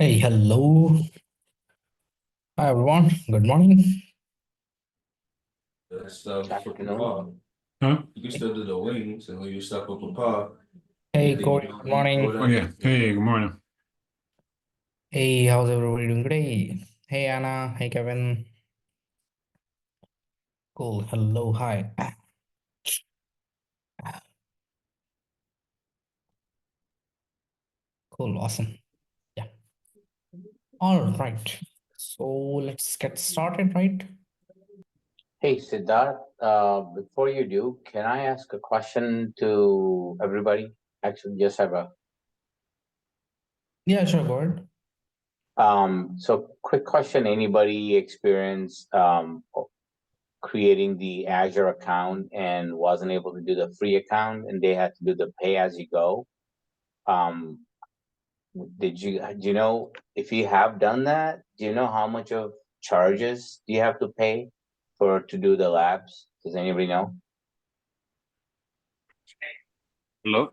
Hey, hello. Hi, everyone. Good morning. That stuff for Afternoon. Papa. Huh? You can still do the wings and when you step up Papa. Hey, then Cody. you Good morning. go Oh yeah. Hey, good morning. Hey, how's everybody doing today? Hey, Anna. Hey, Kevin. Cool. Hello. Hi. Cool. Awesome. Yeah. All right. So let's get started, right? Hey, Siddharth, before you do, can I ask a question to everybody? Actually, just have a, Yeah, sure. Go ahead. so quick question. Anybody experience, creating the Azure account and wasn't able to do the free account and they had to do the pay as you go? Um, do you know, if you have done that, do you know how much of charges do you have to pay to do the labs? Does anybody know? Hello?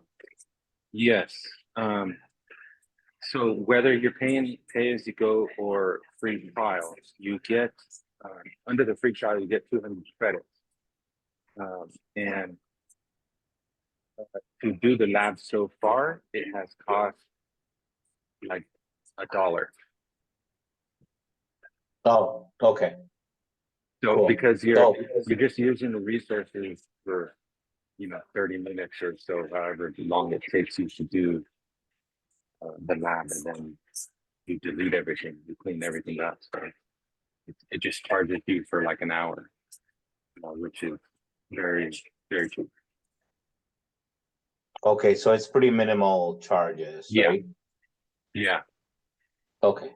Yes. So whether you're paying pay as you go or free trial, you get under the free trial you get 200 credits. And to do the lab so far, it has cost like $1. Oh, okay. So Cool. because So, you're just using the resources for 30 minutes or so, however long it takes you to do the lab, and then you delete everything, you clean everything up. So it just charges you for like an hour, which is very, very cheap. Okay, so it's pretty minimal charges, Yeah. right? Yeah. Okay.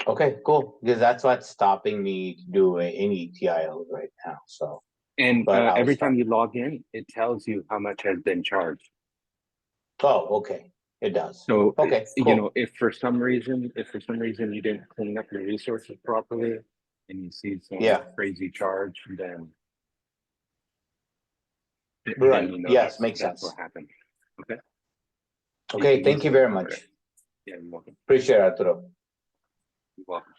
Okay, cool. Because that's what's stopping me to do any TIL right now. So, And but I'll every start. time you log in, it tells you how much has been charged. Oh, okay. It does. So, Okay, cool. if for some reason you didn't clean up your resources properly and you see some Yeah. crazy charge, then Right. you know Yes, makes that's sense. what happened. Okay. Okay, thank you very All much. right. Yeah, you're welcome. Appreciate it, Arturo. You're welcome.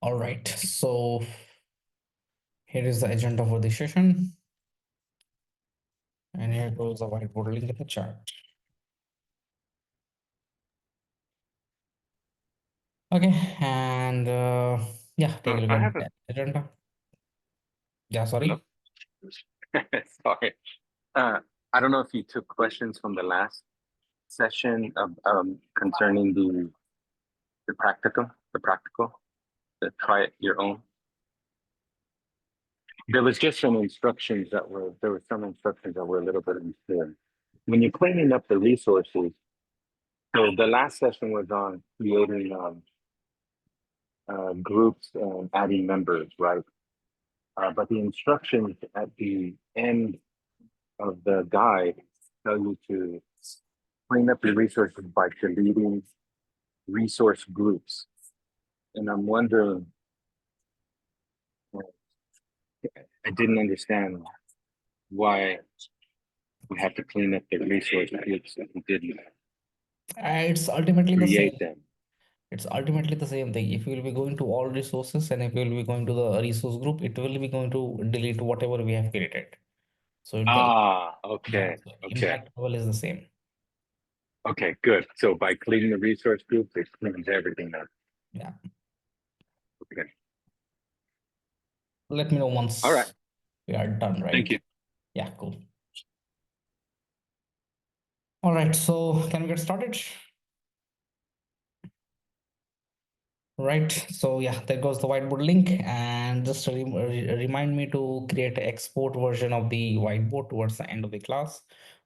All right, so here is the agenda for the session. And here goes the whiteboard link in the chat. Okay, and yeah, take a look I at have the agenda. Yeah, sorry. Hello? Sorry. I don't know if you took questions from the last session of concerning the practical, the try it your own. There was some instructions that were a little bit unclear. When you're cleaning up the resources, so the last session was on creating groups and adding members, right? But the instructions at the end of the guide tell you to clean up your resources by deleting resource groups. And I'm wondering, I didn't understand why we have to clean up the resource groups if we didn't It's ultimately the same. create them. It's ultimately the same thing. If you will be going to all resources and if you will be going to the resource group, it will be going to delete whatever we have created. So Okay. so Okay. impact level is the same. Okay, good. So by cleaning the resource group, it cleans everything up. Yeah. Okay. Let me know once All right. we are done, right? Thank you. Yeah, cool. All right, so can we get started? Right, so yeah, there goes the whiteboard link, and just remind me to create an export version of the whiteboard towards the end of the class.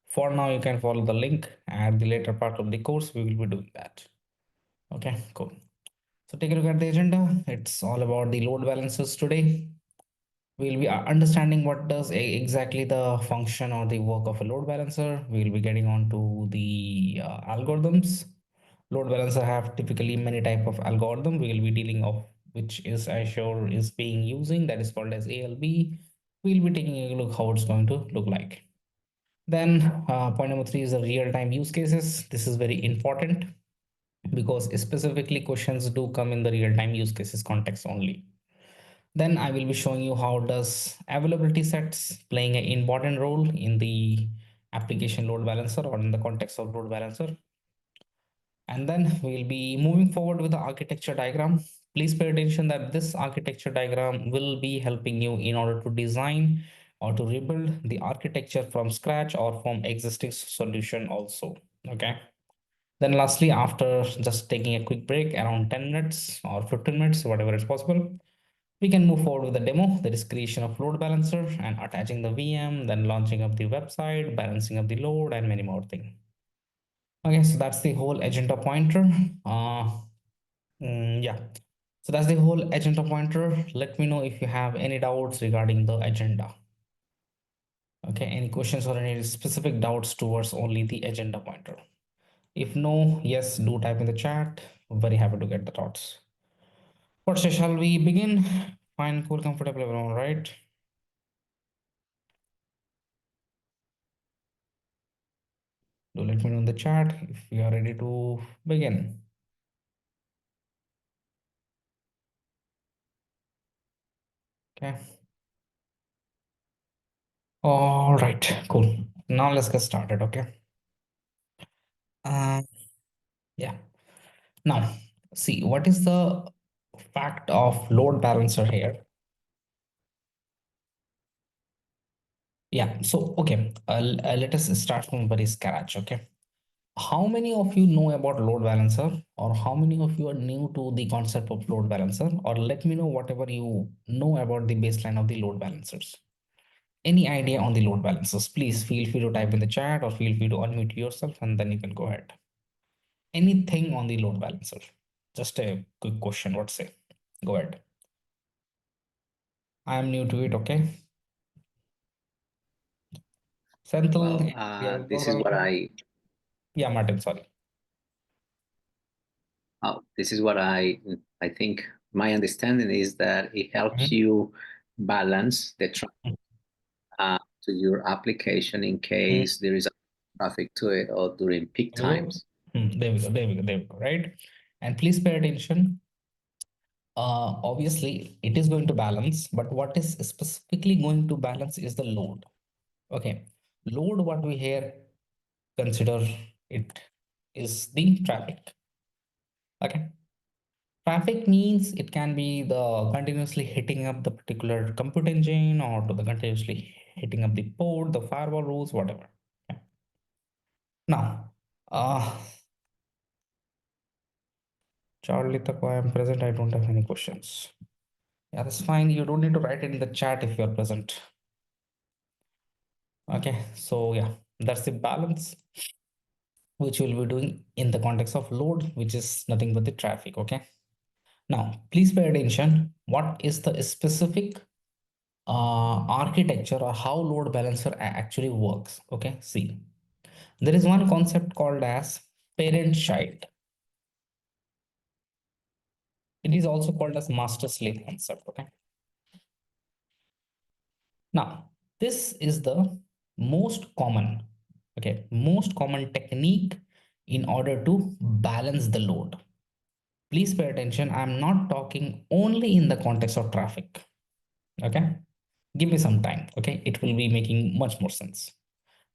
For now, you can follow the link. At the later part of the course, we will be doing that. Okay, cool. So take a look at the agenda. It's all about the load balancers today. We'll be understanding what does exactly the function or the work of a load balancer. We'll be getting on to the algorithms. Load balancer have typically many type of algorithm we will be dealing of, which is Azure is being using, that is called as ALB. We'll be taking a look how it's going to look like. Then point number 3 is the real-time use cases. This is very important because specifically questions do come in the real-time use cases context only. Then I will be showing you how does availability sets playing an important role in the application load balancer or in the context of load balancer. And then we'll be moving forward with the architecture diagram. Please pay attention that this architecture diagram will be helping you in order to design or to rebuild the architecture from scratch or from existing solution also. Okay. Then lastly, after just taking a quick break around 10 minutes or 15 minutes, whatever is possible, we can move forward with the demo. That is creation of load balancer and attaching the VM, then launching up the website, balancing up the load, and many more things. Okay, so that's the whole agenda pointer. Yeah, so that's the whole agenda pointer. Let me know if you have any doubts regarding the agenda. Okay, any questions or any specific doubts towards only the agenda pointer? If no, yes, do type in the chat. Very happy to get the thoughts. What say, shall we begin? Fine, cool, comfortable, everyone, right? Do let me know in the chat if you are ready to begin. Okay. All right, cool. Now let's get started, okay? Uh, yeah. Now, see, what is the fact of load balancer here? Yeah, so, okay, let us start from very scratch, okay? How many of you know about load balancer, or how many of you are new to the concept of load balancer, or let me know whatever you know about the baseline of the load balancers. Any idea on the load balancers? Please feel free to type in the chat or feel free to unmute yourself and then you can go ahead. Anything on the load balancer? Just a quick question, what say? Go ahead. I am new to it, okay? Well, Senthil, this is what welcome. Yeah, Martin, sorry. this is what I think my understanding is that it helps Mhm. you balance the to your application in case there is a traffic to it or during peak There we go. times. There we go, there we go, there we go, right? And please pay attention. Obviously, it is going to balance, but what is specifically going to balance is the load. Okay, load, what we here consider it is the traffic. Okay, traffic means it can be the continuously hitting up the particular compute engine or to the continuously hitting up the port, the firewall rules, whatever. Okay. Now, Charlie, Tako, I am present. I don't have any questions. Yeah, that's fine. You don't need to write it in the chat if you're present. Okay, so yeah, that's the balance which we'll be doing in the context of load, which is nothing but the traffic. Okay. Now, please pay attention. What is the specific architecture or how load balancer actually works? Okay, see, there is one concept called as parent-child. It is also called as master-slave concept. Okay. Now, this is the most common, okay, most common technique in order to balance the load. Please pay attention. I'm not talking only in the context of traffic. Okay. Give me some time. Okay. It will be making much more sense.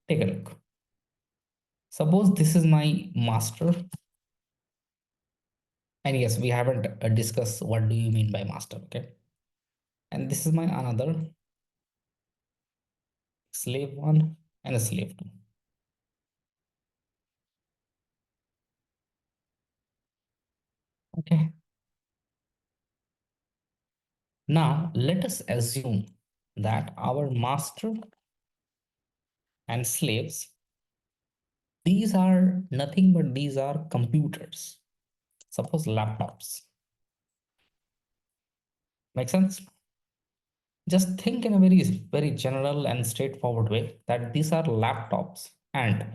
Take a look. Suppose this is my master. And yes, we haven't discussed what do you mean by master. Okay. And this is my another slave one and a slave two. Okay. Now let us assume that our master and slaves, these are nothing but these are computers. Suppose laptops. Make sense? Just think in a very general and straightforward way that these are laptops and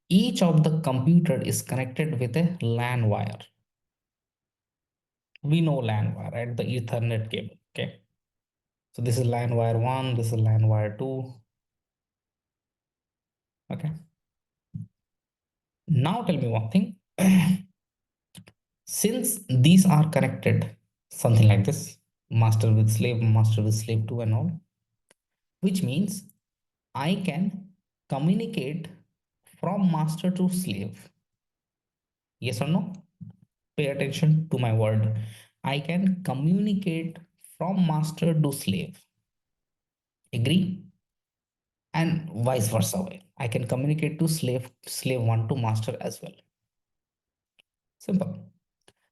each of the computer is connected with a LAN wire. We know LAN wire, right? The Ethernet cable. Okay. So this is LAN wire 1, this is LAN wire 2. Okay. Now tell me one thing. Since these are connected, something like this, master with slave 2 and all, which means I can communicate from master to slave. Yes or no? Pay attention to my word. I can communicate from master to slave. Agree? And vice versa way. I can communicate to slave 1 to master as well. Simple.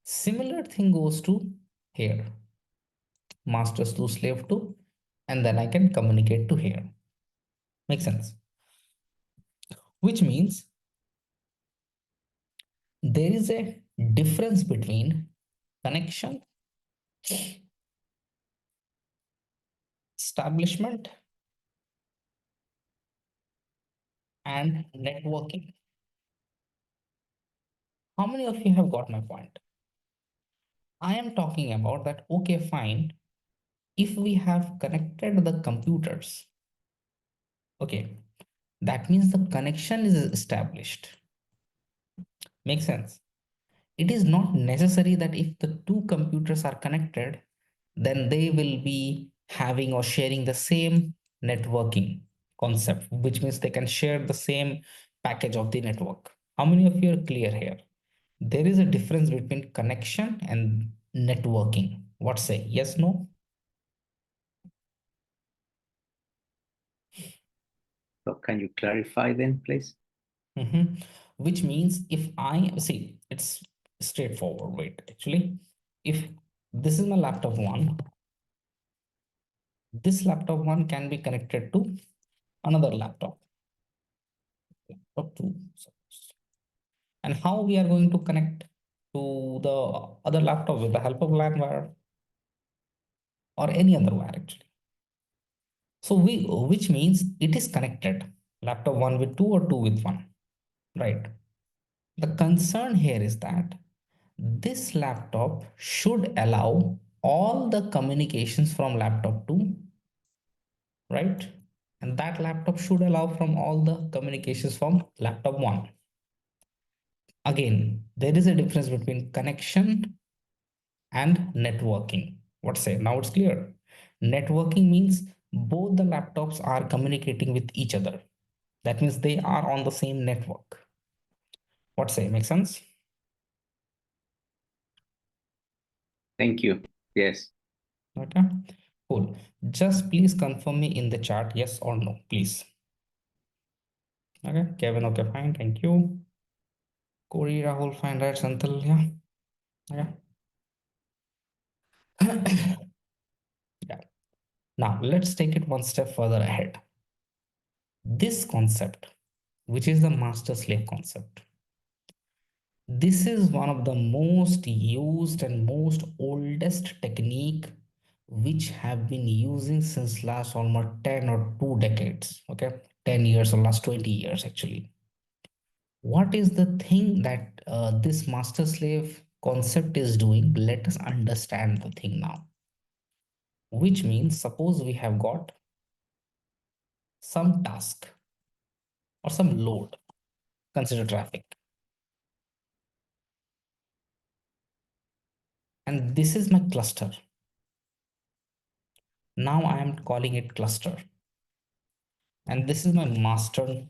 Similar thing goes to here. Masters to slave 2 and then I can communicate to here. Makes sense? Which means there is a difference between connection, establishment, and networking. How many of you have got my point? I am talking about that, okay, fine. If we have connected the computers, okay, that means the connection is established. Makes sense? It is not necessary that if the two computers are connected, then they will be having or sharing the same networking concept, which means they can share the same package of the network. How many of you are clear here? There is a difference between connection and networking. What say? Yes, no? So can you clarify then, please? Which means if I see, it's straightforward. Wait, actually, if this is my laptop one, this laptop one can be connected to another laptop or two. And how we are going to connect to the other laptop with the help of LAN wire or any other wire actually. So which means it is connected, laptop one with two or two with one, right? The concern here is that this laptop should allow all the communications from laptop 2, right? And that laptop should allow from all the communications from laptop 1. Again, there is a difference between connection and networking. What say? Now it's clear. Networking means both the laptops are communicating with each other. That means they are on the same network. What say? Make sense? Thank you. Yes. Okay, cool. Just please confirm me in the chat, yes or no, please. Okay, Kevin, okay, fine, thank you. Corey, Rahul, fine, right, Santal, yeah. Okay. Yeah. Now let's take it one step further ahead. This concept, which is the master slave concept, this is one of the most used and most oldest technique which have been using since last almost 10 or 2 decades. Okay, 10 years or last 20 years actually. What is the thing that this master slave concept is doing? Let us understand the thing now. Which means suppose we have got some task or some load, consider traffic, and this is my cluster. Now I am calling it cluster, and this is my master,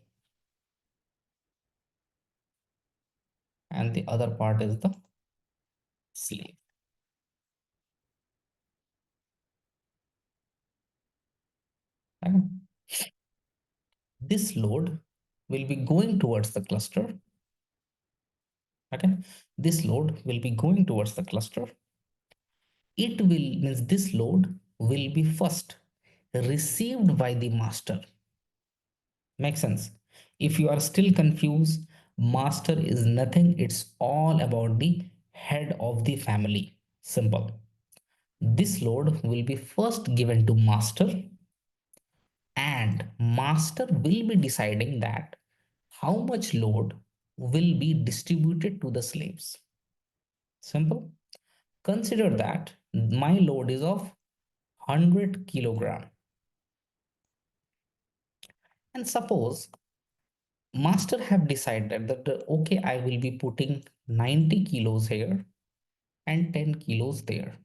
and the other part is the slave. Okay. This load will be going towards the cluster. Okay, this load will be going towards the cluster. It will means this load will be first received by the master. Make sense? If you are still confused, master is nothing, it's all about the head of the family. Simple. This load will be first given to master, and master will be deciding that how much load will be distributed to the slaves. Simple. Consider that my load is of 100 kilogram, and suppose master have decided that okay, I will be putting 90 kilos here and 10 kilos there.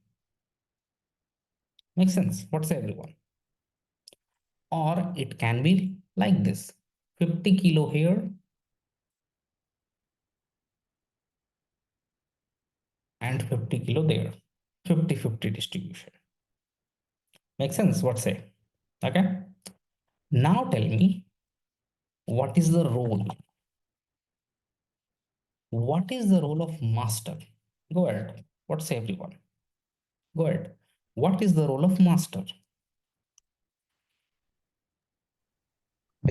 Makes sense? What's everyone? Or it can be like this: 50 kilo here and 50 kilo there. 50-50 distribution. Makes sense? What say? Okay. Now tell me, what is the role? What is the role of master? Go ahead. What say everyone? Go ahead. What is the role of master?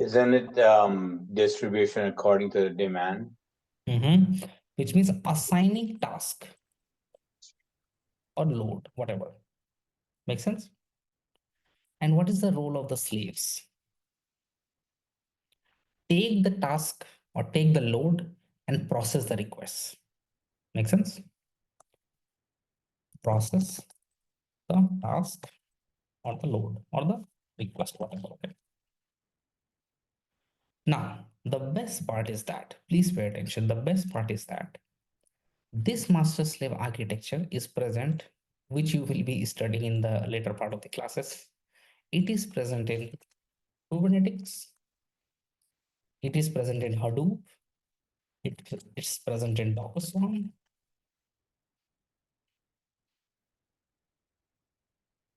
Isn't it distribution according to the demand? Which means assigning task or load, whatever. Make sense? And what is the role of the slaves? Take the task or take the load and process the requests. Make sense? Process the task or the load or the request, whatever. Okay. Now, the best part is that, please pay attention, the best part is that this master slave architecture is present, which you will be studying in the later part of the classes. It is present in Kubernetes. It is present in Hadoop. It's present in Docker Swarm.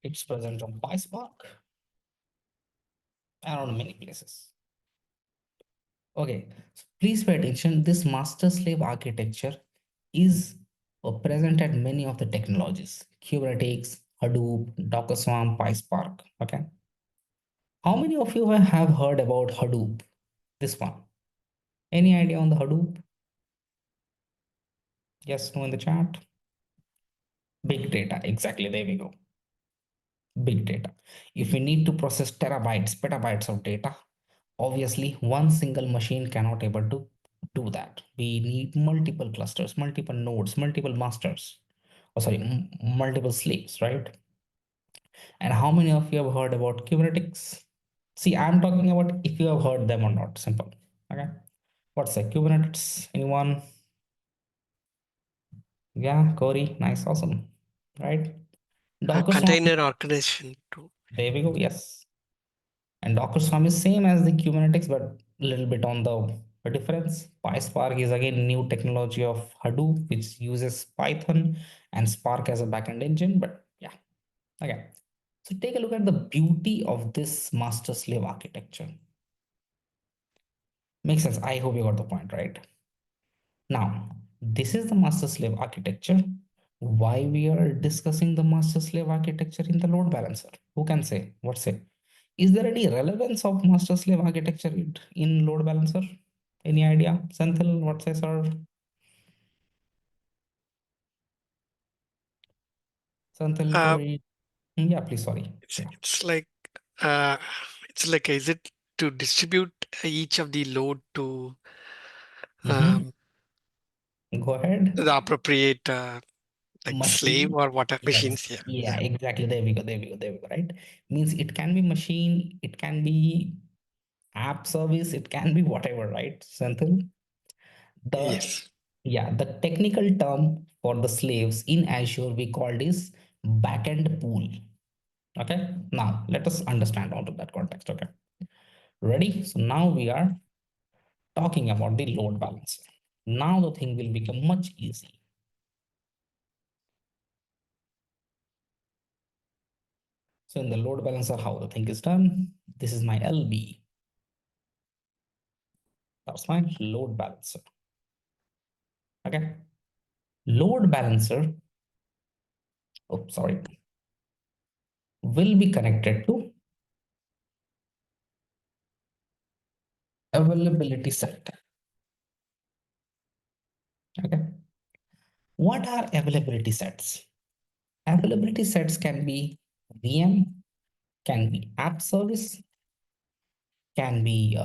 It's present on PySpark and on many places. Okay, so please pay attention. This master slave architecture is present at many of the technologies: Kubernetes, Hadoop, Docker Swarm, PySpark. Okay. How many of you have heard about Hadoop? This one. Any idea on the Hadoop? Yes, no in the chat. Big data. Exactly. There we go. Big data. If we need to process terabytes, petabytes of data, obviously one single machine cannot able to do that. We need multiple clusters, multiple nodes, multiple masters. Oh, sorry, multiple slaves, right? And how many of you have heard about Kubernetes? See, I'm talking about if you have heard them or not. Simple. Okay. What's a Kubernetes? Anyone? Yeah, Corey. Nice, awesome. Right? Docker Swarm. Container organization too. There we go. Yes. And Docker Swarm is same as the Kubernetes, but a little bit on the difference. PySpark is again new technology of Hadoop, which uses Python and Spark as a backend engine. But yeah, okay. So take a look at the beauty of this master slave architecture. Makes sense. I hope you got the point, right? Now, this is the master slave architecture. Why we are discussing the master slave architecture in the load balancer? Who can say? What's it? Is there any relevance of master slave architecture in load balancer? Any idea? Senthil, what says sir? Senthil, Uh, Corey? Yeah, please, sorry. it's Yeah. it's like uh, is it to distribute each of the load to Mhm. Go ahead. the appropriate like slave Machine. or whatever Yes. machines? Yeah. Yeah, exactly. There we go. There we go. There we go. Right. Means it can be machine, it can be app service, it can be whatever, right? Senthil? The Yes. Yeah, the technical term for the slaves in Azure we called is backend pool. Okay, now let us understand onto that context. Okay, ready? So now we are talking about the load balancer. Now the thing will become much easy. So in the load balancer, how the thing is done? This is my LB. That's my load balancer. Okay, load balancer. Oh, sorry. Will be connected to availability set. Okay. What are availability sets? Availability sets can be VM, can be app service, can be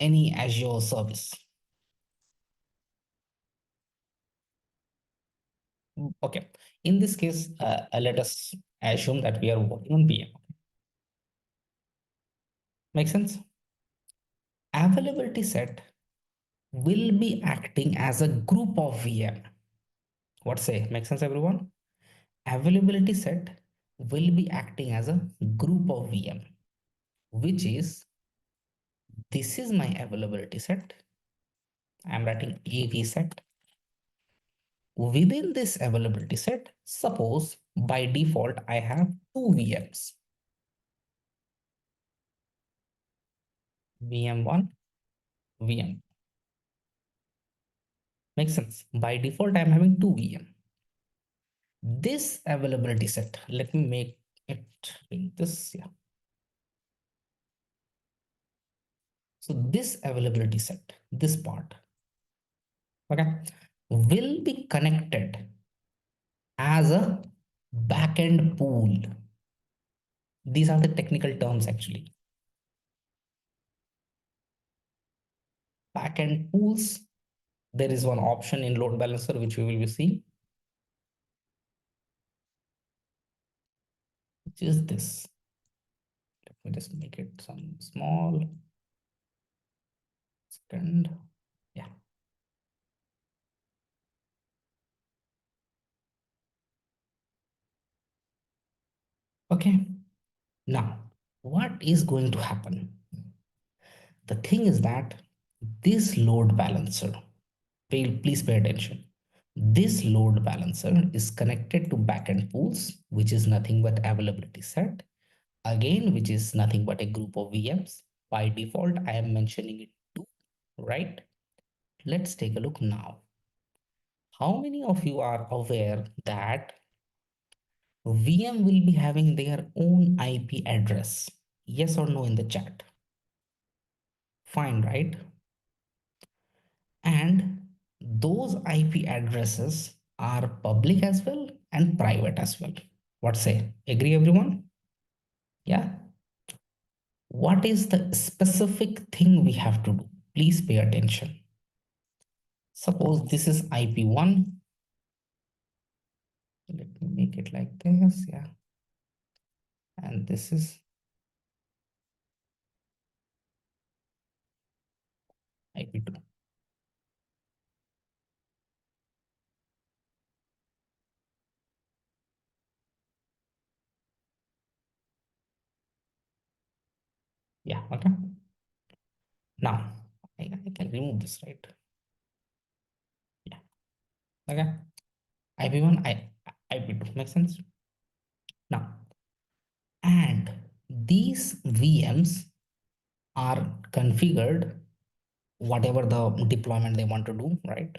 any Azure service. Okay. In this case, let us assume that we are working on VM. Make sense? Availability set will be acting as a group of VM. What say? Make sense, everyone? Availability set will be acting as a group of VM, which is this is my availability set. I'm writing AV set. Within this availability set, suppose by default I have two VMs, VM1, VM. Makes sense. By default, I'm having two VM. This availability set, let me make it in this. Yeah. So this availability set, this part, okay, will be connected as a backend pool. These are the technical terms actually. Backend pools. There is one option in load balancer which we will be seeing, which is this. Let me just make it some small. Second. Yeah. Okay. Now what is going to happen? The thing is that this load balancer, please pay attention. This load balancer is connected to backend pools, which is nothing but availability set. Again, which is nothing but a group of VMs. By default, I am mentioning it too, right? Let's take a look now. How many of you are aware that VM will be having their own IP address? Yes or no in the chat? Fine, right? And those IP addresses are public as well and private as well. What say? Agree, everyone? Yeah. What is the specific thing we have to do? Please pay attention. Suppose this is IP1. Let me make it like this. Yeah. And this is IP2. Yeah. Okay. Now I can remove this, right? Yeah. Okay. IP1, IP2. Makes sense? Now, and these VMs are configured whatever the deployment they want to do, right?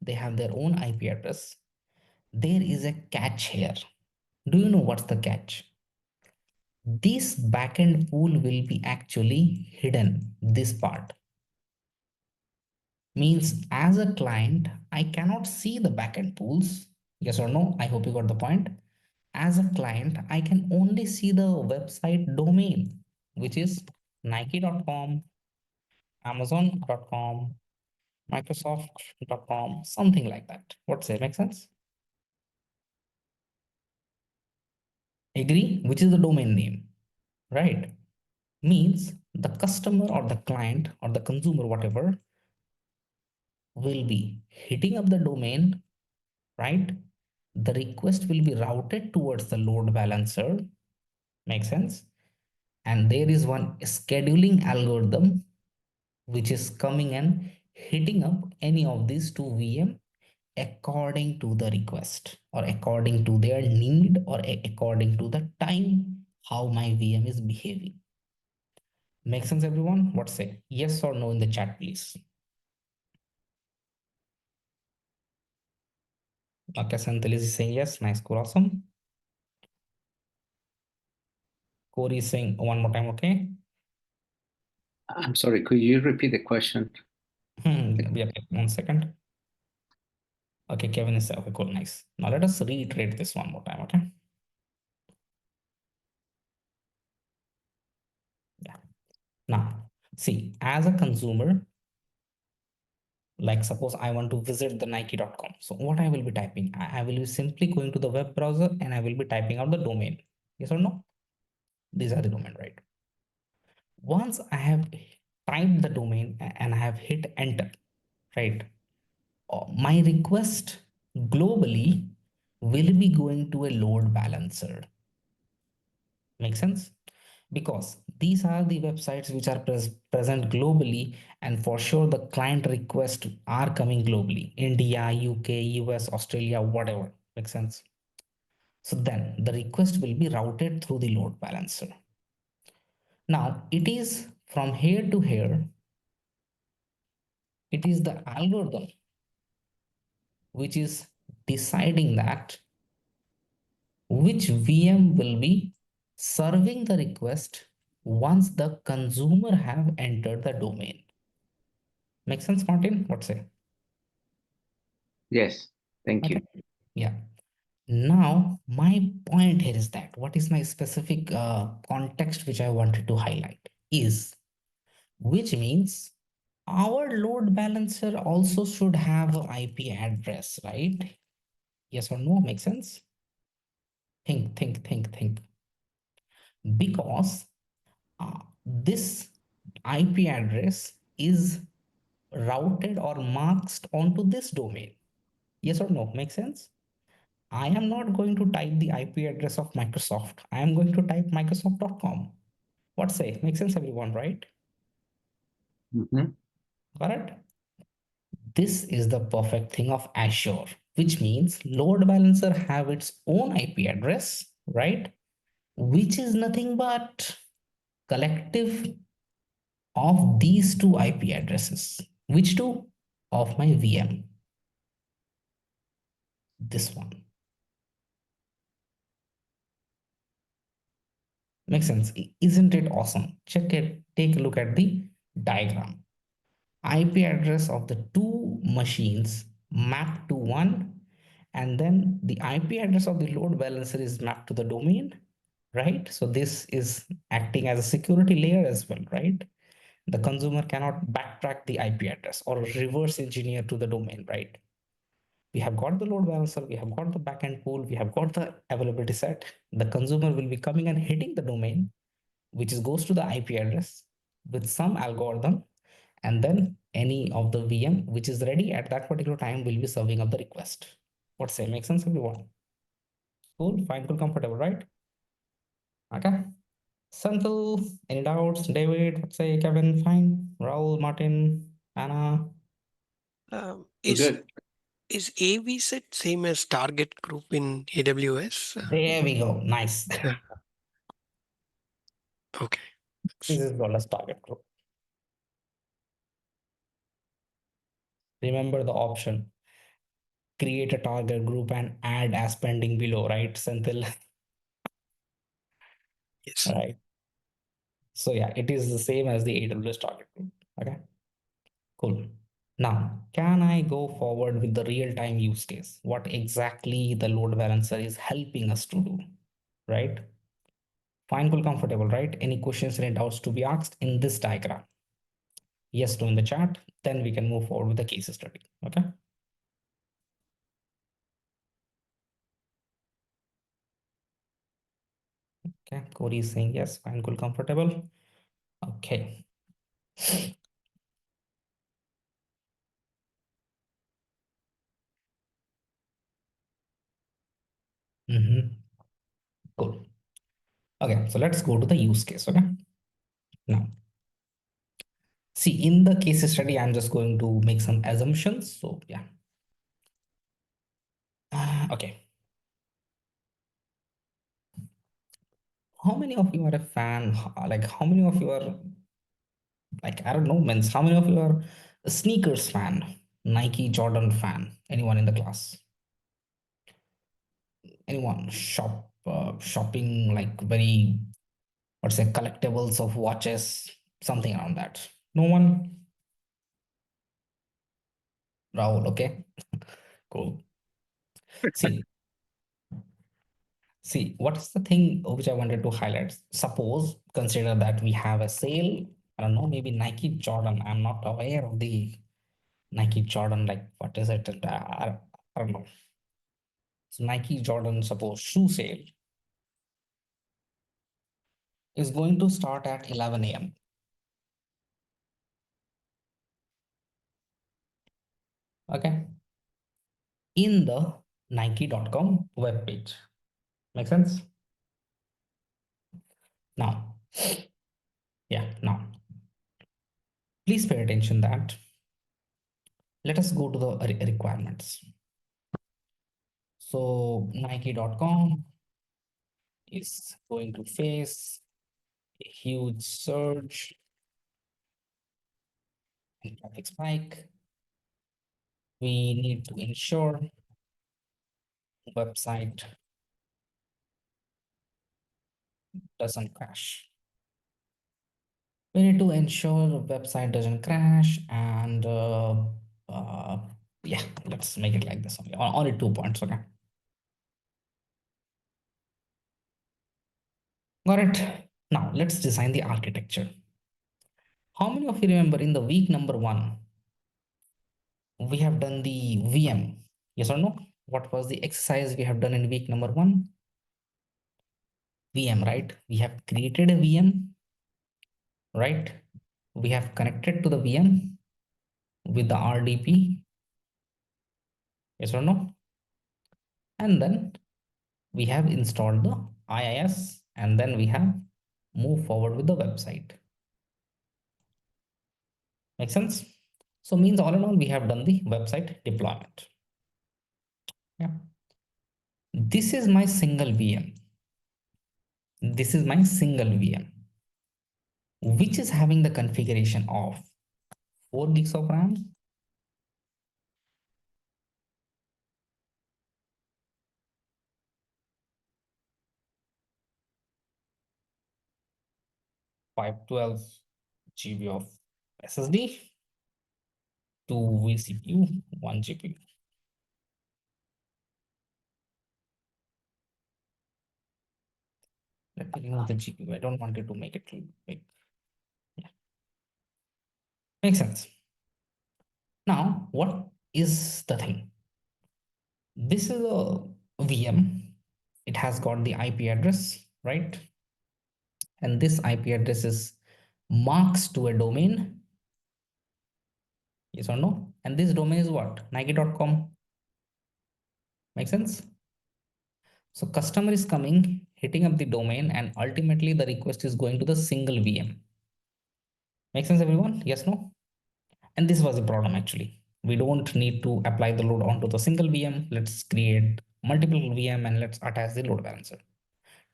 They have their own IP address. There is a catch here. Do you know what's the catch? This backend pool will be actually hidden. This part means as a client, I cannot see the backend pools. Yes or no? I hope you got the point. As a client, I can only see the website domain, which is nike.com, amazon.com, microsoft.com, something like that. What's it? Make sense? Agree? Which is the domain name, right? Means the customer or the client or the consumer, whatever, will be hitting up the domain, right? The request will be routed towards the load balancer. Make sense? And there is one scheduling algorithm which is coming and hitting up any of these two VM according to the request or according to their need or according to the time how my VM is behaving. Make sense, everyone? What say? Yes or no in the chat, please. Okay, Santalis is saying yes. Nice, cool, awesome. Corey is saying one more time, okay? I'm sorry, could you repeat the question? Yeah, 1 second. Okay, Kevin is okay, cool, nice. Now let us reiterate this one more time, okay? Yeah. Now, see, as a consumer, like suppose I want to visit the nike.com. So what I will be typing? I will be simply going to the web browser and I will be typing out the domain. Yes or no? These are the domain, right? Once I have typed the domain and I have hit enter, right? My request globally will be going to a load balancer. Make sense? Because these are the websites which are present globally, and for sure the client requests are coming globally: India, UK, US, Australia, whatever. Makes sense? So then the request will be routed through the load balancer. Now it is from here to here, it is the algorithm which is deciding that which VM will be serving the request once the consumer have entered the domain. Make sense, Martin? What say? Yes, thank you. Okay. Yeah. Now, my point here is that what is my specific context which I wanted to highlight is, which means our load balancer also should have an IP address, right? Yes or no? Make sense? Think. Because this IP address is routed or masked onto this domain. Yes or no? Make sense? I am not going to type the IP address of Microsoft. I am going to type Microsoft.com. What say? Makes sense, everyone, right? Mhm. Correct? This is the perfect thing of Azure, which means load balancer have its own IP address, right? Which is nothing but collective of these two IP addresses. Which two? Of my VM. This one. Makes sense. Isn't it awesome? Check it. Take a look at the diagram. IP address of the two machines mapped to one, and then the IP address of the load balancer is mapped to the domain, right? So this is acting as a security layer as well, right? The consumer cannot backtrack the IP address or reverse engineer to the domain, right? We have got the load balancer, we have got the backend pool, we have got the availability set. The consumer will be coming and hitting the domain, which is goes to the IP address with some algorithm, and then any of the VM which is ready at that particular time will be serving up the request. What say? Make sense, everyone? Cool, fine, cool, comfortable, right? Okay. Senthil, any doubts? David, what say? Kevin, fine. Raul, Martin, Anna. We're Is good. AV set same as target group in AWS? There we go. Nice. Yeah. Okay. This is called as target group. Remember the option. Create a target group and add as pending below, right, Senthil? Yes. Right. So yeah, it is the same as the AWS target group. Okay. Cool. Now, can I go forward with the real-time use case? What exactly the load balancer is helping us to do, right? Fine, cool, comfortable, right? Any questions, any doubts to be asked in this diagram? Yes, no in the chat. Then we can move forward with the case study. Okay. Okay. Corey is saying yes. Fine, cool, comfortable. Okay. Cool. Okay, so let's go to the use case. Okay. Now, see, in the case study, I'm just going to make some assumptions. So yeah. Okay. How many of you are a fan? Like, how many of you are like, I don't know, means how many of you are a sneakers fan? Nike Jordan fan? Anyone in the class? Anyone shopping like very, let's say, collectibles of watches, something around that? No one? Rahul, okay. Cool. See, what is the thing which I wanted to highlight? Suppose, consider that we have a sale. I don't know, maybe Nike Jordan. I'm not aware of the Nike Jordan, like what is it? I don't know. So Nike Jordan, suppose shoe sale is going to start at 11 a.m. Okay. In the Nike.com webpage. Make sense? Now, yeah, now please pay attention that let us go to the requirements. So Nike.com is going to face a huge surge in traffic spike. We need to ensure website doesn't crash. We need to ensure the website doesn't crash and uh, yeah, let's make it like this only. Only 2 points, okay? Got it. Now let's design the architecture. How many of you remember in the week number 1, we have done the VM? Yes or no? What was the exercise we have done in week number 1? VM, right? We have created a VM, right? We have connected to the VM with the RDP. Yes or no? And then we have installed the IIS and then we have move forward with the website. Make sense? So means all in all, we have done the website deployment. Yeah. This is my single VM. This is my single VM, which is having the configuration of 4 gigs of RAM, 512 GB of SSD, 2 vCPU, 1 GPU. Let me remove the GPU. I don't want it to make it too big. Yeah. Makes sense. Now, what is the thing? This is a VM. It has got the IP address, right? And this IP address is marks to a domain. Yes or no? And this domain is what? Nike.com. Make sense? So customer is coming, hitting up the domain, and ultimately the request is going to the single VM. Make sense, everyone? Yes, no? And this was a problem actually. We don't need to apply the load onto the single VM. Let's create multiple VM and let's attach the load balancer.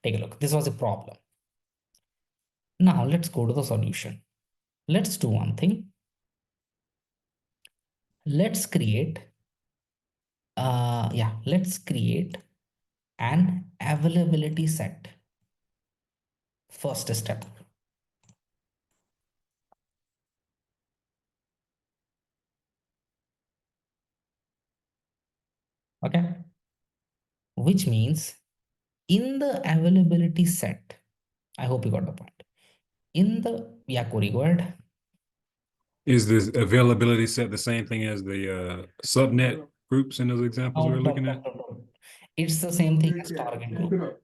Take a look. This was a problem. Now let's go to the solution. Let's do one thing. Let's create, let's create an availability set. First step. Okay. Which means in the availability set, I hope you got the point. In the, yeah, Corey, go ahead. Is this availability set the same thing as the subnet groups in those examples we were looking at? No. It's the same thing as target group.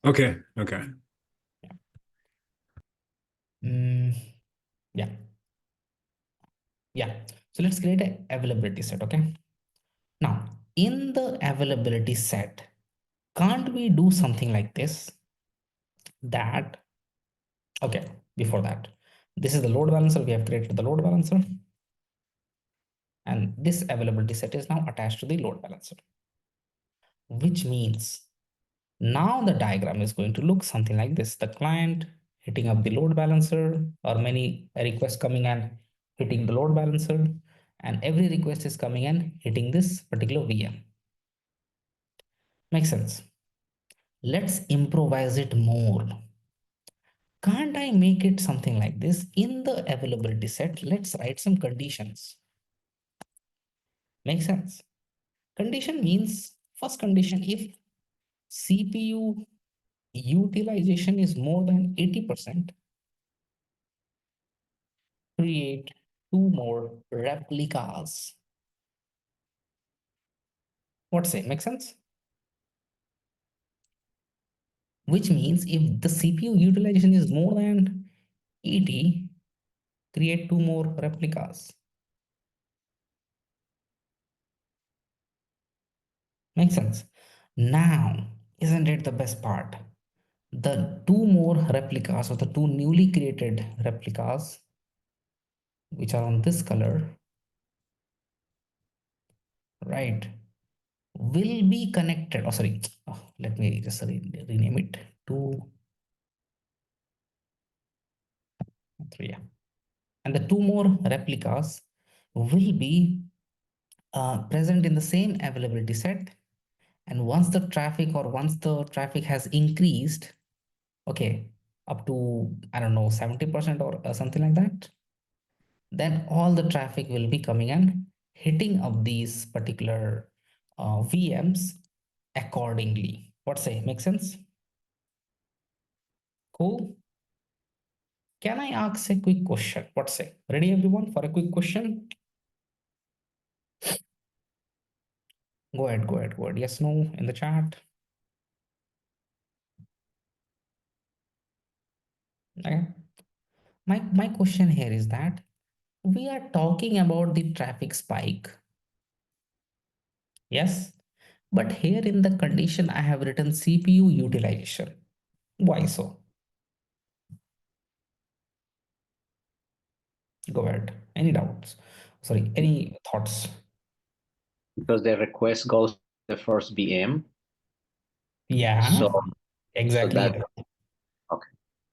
Okay, okay. Yeah. Yeah. So let's create an availability set. Okay. Now, in the availability set, can't we do something like this? That, okay, before that, this is the load balancer. We have created the load balancer. And this availability set is now attached to the load balancer, which means now the diagram is going to look something like this. The client hitting up the load balancer, or many requests coming and hitting the load balancer, and every request is coming and hitting this particular VM. Makes sense? Let's improvise it more. Can't I make it something like this? In the availability set, let's write some conditions. Makes sense? Condition means, first condition, if CPU utilization is more than 80%, create 2 more replicas. What say? Make sense? Which means if the CPU utilization is more than 80, create 2 more replicas. Makes sense? Now, isn't it the best part? The 2 more replicas, or the 2 newly created replicas, which are on this color, right, will be connected. Oh, sorry. Oh, let me just rename it. 2, 3. Yeah. And the 2 more replicas will be present in the same availability set. And once the traffic has increased, okay, up to, I don't know, 70% or something like that, then all the traffic will be coming and hitting up these particular VMs accordingly. What say? Make sense? Cool. Can I ask a quick question? What say? Ready, everyone, for a quick question? Go ahead, go ahead, go ahead. Yes, no, in the chat. Okay. My question here is that we are talking about the traffic spike. Yes. But here in the condition, I have written CPU utilization. Why so? Go ahead. Any doubts? Sorry, any thoughts? Because the request goes to the first VM. Yeah, So exactly. that okay.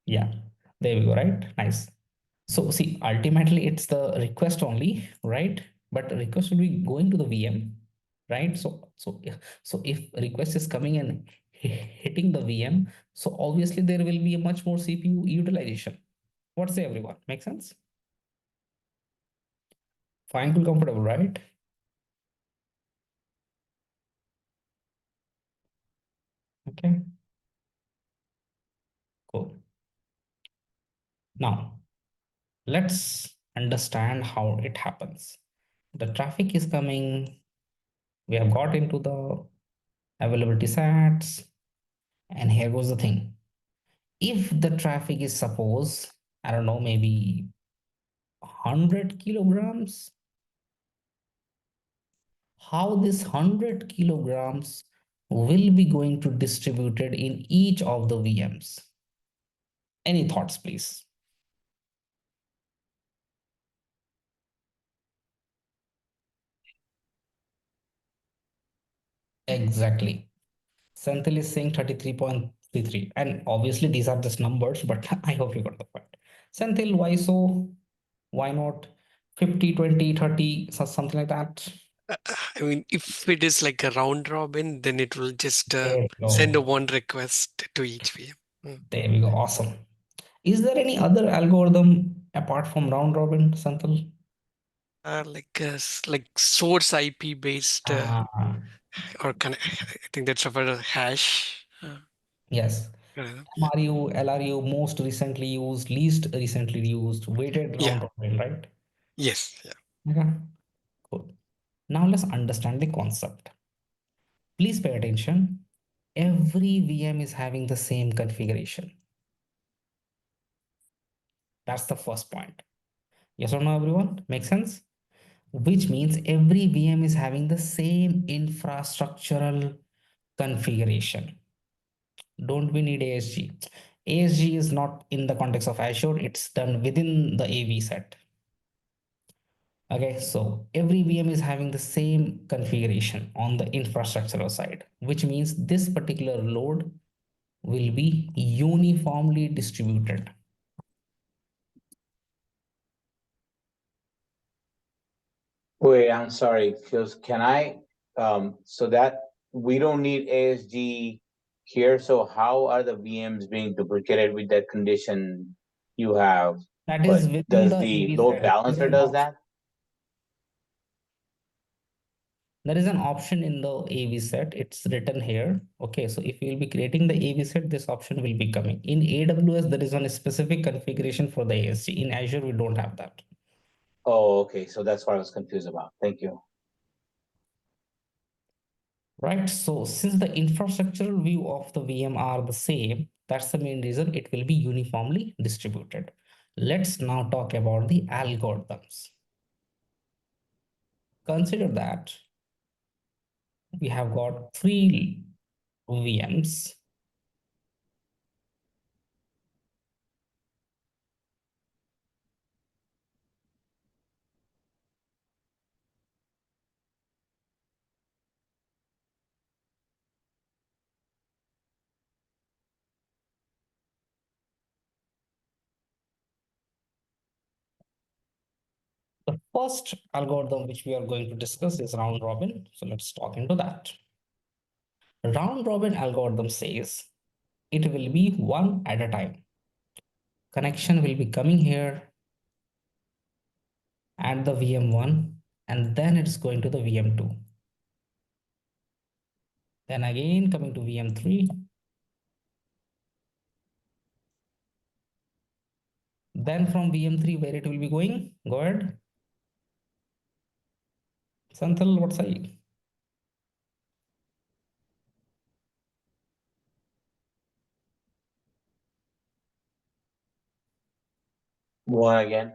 Yeah, there we go, right? Nice. So see, ultimately it's the request only, right? But request will be going to the VM, right? So if request is coming and hitting the VM, so obviously there will be a much more CPU utilization. What say everyone? Make sense? Fine, cool, comfortable, right? Okay, cool. Now let's understand how it happens. The traffic is coming. We have got into the availability stats, and here goes the thing. If the traffic is, suppose, I don't know, maybe 100 kilograms, how this 100 kilograms will be going to distributed in each of the VMs? Any thoughts, please? Exactly. Senthil is saying 33.33. And obviously these are just numbers, but I hope you got the point. Senthil, why so? Why not 50, 20, 30, something like that? I mean, if it is like a round robin, then it will just There we send a go. one request to each VM. There we go. Awesome. Is there any other algorithm apart from round robin, Santal? Like source IP based Ah, or I think that's about a hash. yes. Uh, MRU, LRU, most recently used, least recently used, weighted yeah. round robin, right? Yes. Yeah. Okay, cool. Now let's understand the concept. Please pay attention. Every VM is having the same configuration. That's the first point. Yes or no, everyone? Make sense? Which means every VM is having the same infrastructural configuration. Don't we need ASG? ASG is not in the context of Azure, it's done within the AV set. Okay, so every VM is having the same configuration on the infrastructural side, which means this particular load will be uniformly distributed. Wait, I'm sorry, Phils, can so that we don't need ASG here, so how are the VMs being duplicated with that condition you have? That is But within does the the AV load set. There is balancer an does option. that? There is an option in the AV set. It's written here. Okay, so if you will be creating the AV set, this option will be coming. In AWS, there is one specific configuration for the ASG. In Azure, we don't have that. Oh, okay, so that's what I was confused about. Thank you. Right, so since the infrastructural view of the VM are the same, that's the main reason it will be uniformly distributed. Let's now talk about the algorithms. Consider that we have got 3 VMs. The first algorithm which we are going to discuss is round robin. So let's talk into that. Round robin algorithm says it will be one at a time. Connection will be coming here at the VM1, and then it's going to the VM2. Then again coming to VM3. Then from VM3, where it will be going? Go ahead. Santhal, what say? One again.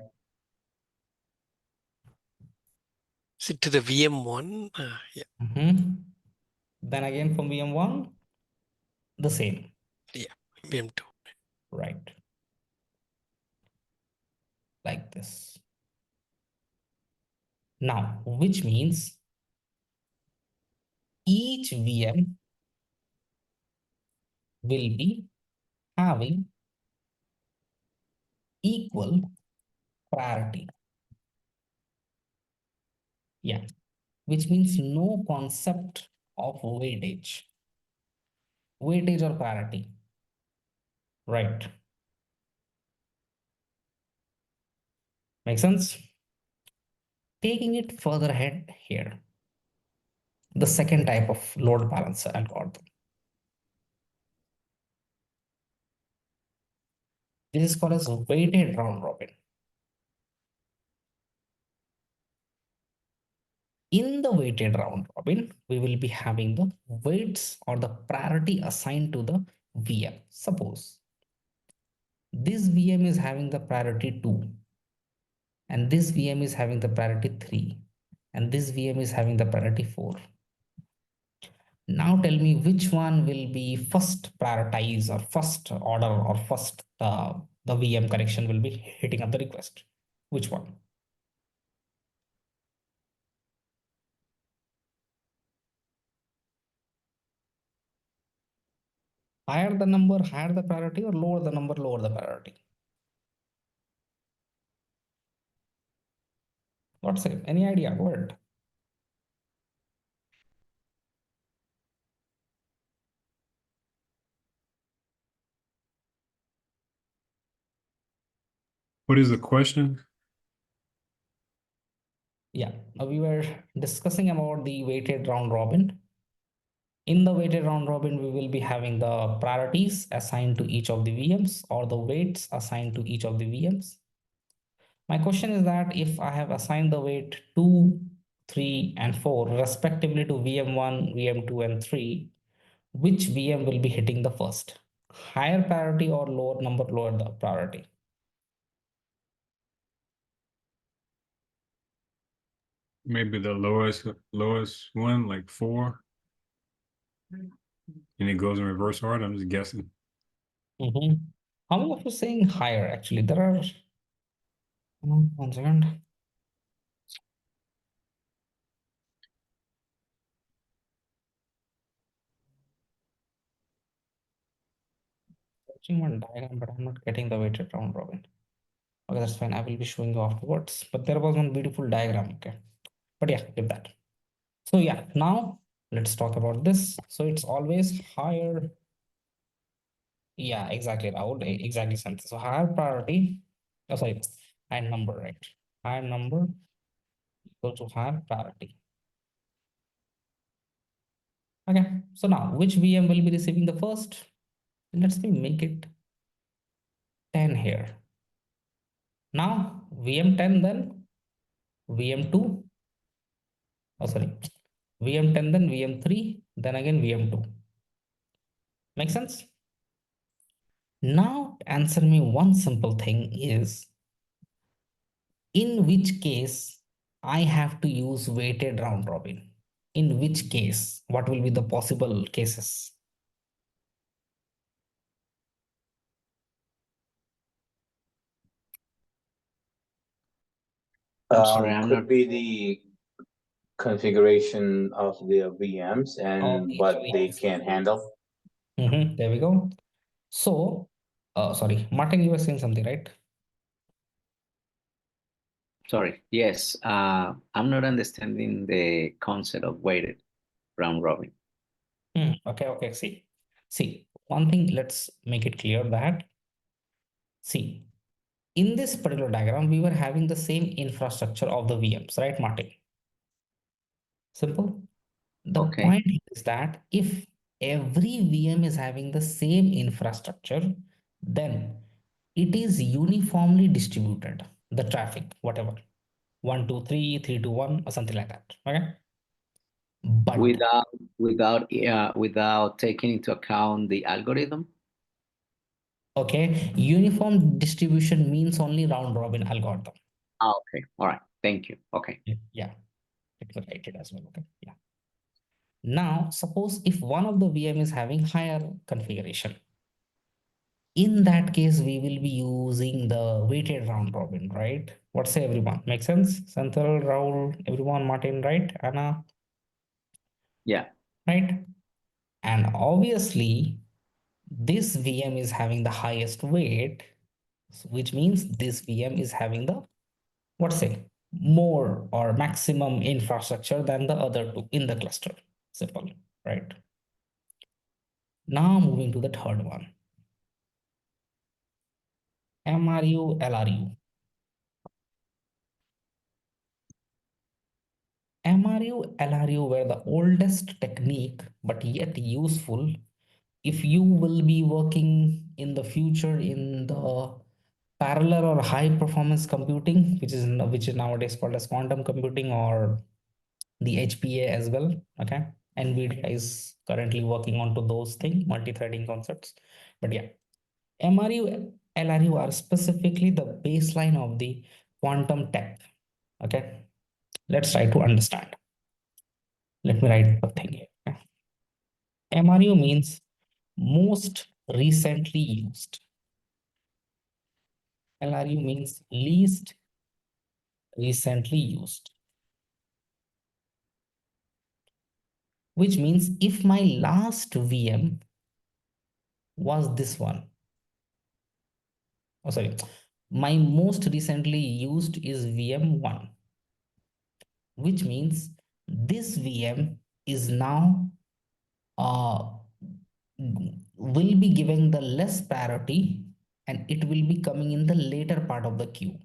So to the VM1. Yeah. Then again from VM1, the same. Yeah. VM2. Right. Like this. Now, which means each VM will be having equal priority. Yeah, which means no concept of weightage. Weightage or priority, right? Make sense? Taking it further ahead here, the second type of load balancer algorithm. This is called as weighted round robin. In the weighted round robin, we will be having the weights or the priority assigned to the VM. Suppose this VM is having the priority 2, and this VM is having the priority 3, and this VM is having the priority 4. Now tell me which one will be first prioritize or first order or first the VM connection will be hitting up the request. Which one? Higher the number, higher the priority, or lower the number, lower the priority? What's it? Any idea? Go ahead. What is the question? Yeah, we were discussing about the weighted round robin. In the weighted round robin, we will be having the priorities assigned to each of the VMs or the weights assigned to each of the VMs. My question is that if I have assigned the weight 2, 3, and 4 respectively to VM1, VM2, and 3, which VM will be hitting the first? Higher priority or lower number, lower the priority? Maybe the lowest one, like 4, and it goes in reverse order. I'm just guessing. How many of you saying higher? Actually, there are. 1 second. Searching one diagram, but I'm not getting the weighted round robin. Okay, that's fine. I will be showing you afterwards. But there was one beautiful diagram. Okay, but yeah, give that. So yeah, now let's talk about this. So it's always higher. Yeah, exactly, Rahul. Exactly, something. So higher priority. Oh, sorry, higher number, right? Higher number equal to higher priority. Okay, so now which VM will be receiving the first? Let's make it 10 here. Now VM10, then VM2. Oh, sorry, VM10, then VM3, then again VM2. Make sense? Now answer me one simple thing is, in which case I have to use weighted round robin? In which case? What will be the possible cases? I'm sorry, I'm Could not. be the configuration of the VMs and Okay, what so they yes. can handle. There we go. So, sorry, Martin, you were saying something, right? Sorry. Yes, I'm not understanding the concept of weighted round robin. Okay. See, one thing, let's make it clear that, see, in this particular diagram, we were having the same infrastructure of the VMs, right, Martin? Simple. The Okay. point is that if every VM is having the same infrastructure, then it is uniformly distributed, the traffic, whatever, 1, 2, 3, 3 to 1, or something like that. Okay. But Without taking into account the algorithm. okay, uniform distribution means only round robin algorithm. Okay. All right. Thank you. Okay. Yeah, it was write it as well. Okay. Yeah. Now, suppose if one of the VM is having higher configuration, In that case, we will be using the weighted round robin, right? What say everyone? Make sense? Santhal, Rahul, everyone, Martin, right? Anna, Yeah. right? And obviously, this VM is having the highest weight, which means this VM is having the, what say, more or maximum infrastructure than the other two in the cluster. Simple, right? Now moving to the third one. MRU, LRU. MRU, LRU were the oldest technique, but yet useful if you will be working in the future in the parallel or high performance computing, which is nowadays called as quantum computing or the HPA as well. Okay, NVIDIA is currently working on to those things, multi-threading concepts. But yeah, MRU, LRU are specifically the baseline of the quantum tech. Okay, let's try to understand. Let me write the thing here. Okay? MRU means most recently used. LRU means least recently used. Which means if my last VM was this one, oh sorry, my most recently used is VM1, which means this VM is now will be given the less priority and it will be coming in the later part of the queue.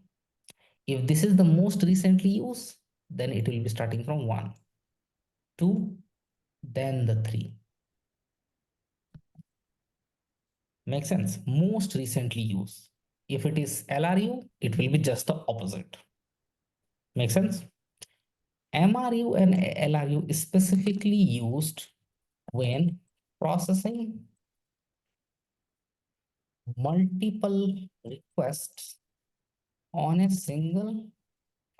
If this is the most recently used, then it will be starting from 1, 2, then the 3. Makes sense? Most recently used. If it is LRU, it will be just the opposite. Make sense? MRU and LRU is specifically used when processing multiple requests on a single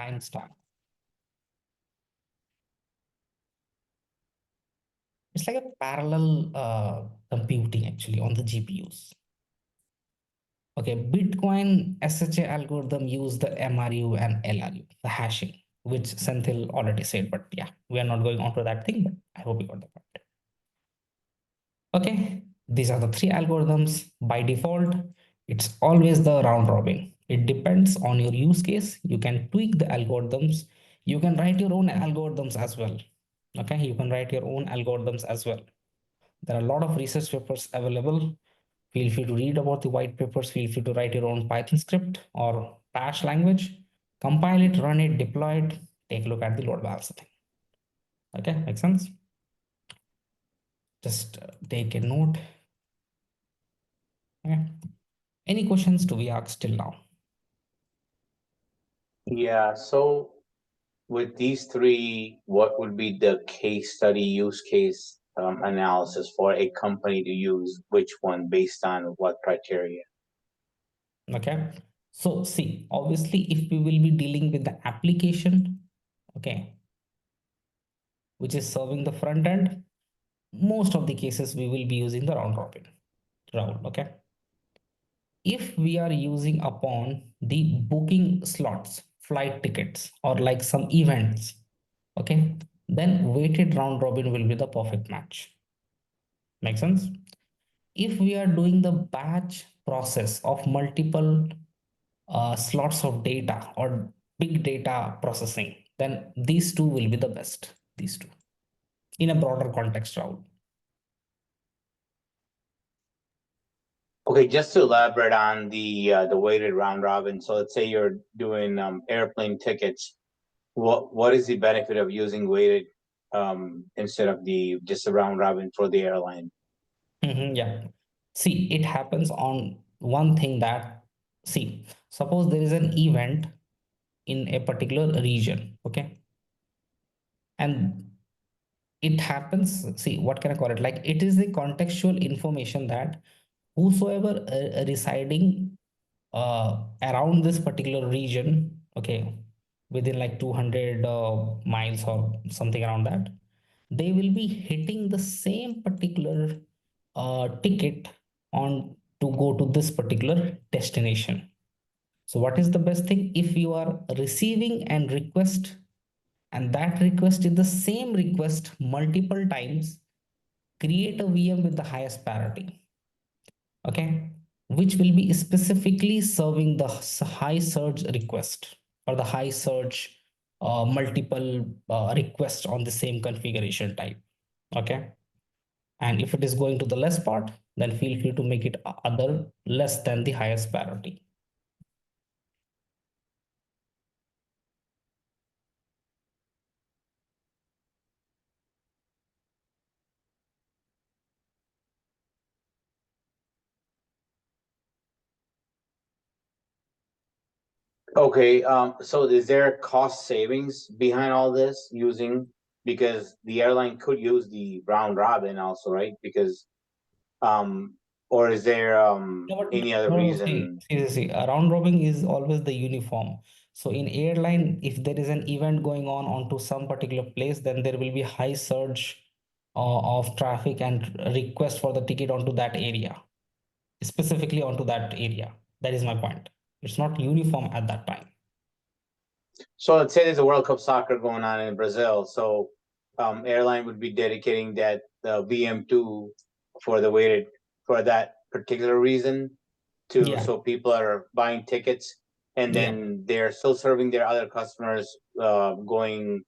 timestamp. It's like a parallel computing actually on the GPUs. Okay, Bitcoin SHA algorithm use the MRU and LRU, the hashing, which Senthil already said, but yeah, we are not going on to that thing, but I hope you got the point. Okay, these are the three algorithms. By default, it's always the round robin. It depends on your use case. You can tweak the algorithms. You can write your own algorithms as well. Okay, you can write your own algorithms as well. There are a lot of research papers available. Feel free to read about the white papers. Feel free to write your own Python script or Bash language. Compile it, run it, deploy it. Take a look at the load balancer thing. Okay, makes sense? Just take a note. Okay. Any questions to be asked till now? Yeah, so with these three, what would be the case study use case analysis for a company to use which one based on what criteria? Okay. So see, obviously, if we will be dealing with the application, okay, which is serving the front end, most of the cases we will be using the round robin route. Okay. If we are using upon the booking slots, flight tickets, or like some events, okay, then weighted round robin will be the perfect match. Make sense? If we are doing the batch process of multiple slots of data or big data processing, then these two will be the best. These two in a broader context route. Okay, just to elaborate on the weighted round robin. So let's say you're doing airplane tickets. What is the benefit of using weighted instead of the just a round robin for the airline? Yeah. See, it happens on one thing that, see, suppose there is an event in a particular region, okay? And it happens, see, what can I call it? Like it is the contextual information that whosoever residing around this particular region, okay, within like 200 miles or something around that, they will be hitting the same particular ticket on to go to this particular destination. So what is the best thing? If you are receiving and request, and that request is the same request multiple times, create a VM with the highest priority, okay, which will be specifically serving the high surge request or the high surge multiple requests on the same configuration type, okay. And if it is going to the less part, then feel free to make it other less than the highest priority. Okay, so is there cost savings behind all this using, because the airline could use the round robin also, right? Because, or is there, any other No, see, reason? round robin is always the uniform. So in airline, if there is an event going on onto some particular place, then there will be high surge of traffic and request for the ticket onto that area, specifically onto that area. That is my point. It's not uniform at that time. So let's say there's a World Cup soccer going on in Brazil, so, airline would be dedicating that, VM2 for the weighted, for that particular reason to, Yeah. so people are buying tickets and Yeah. then they're still serving their other customers, going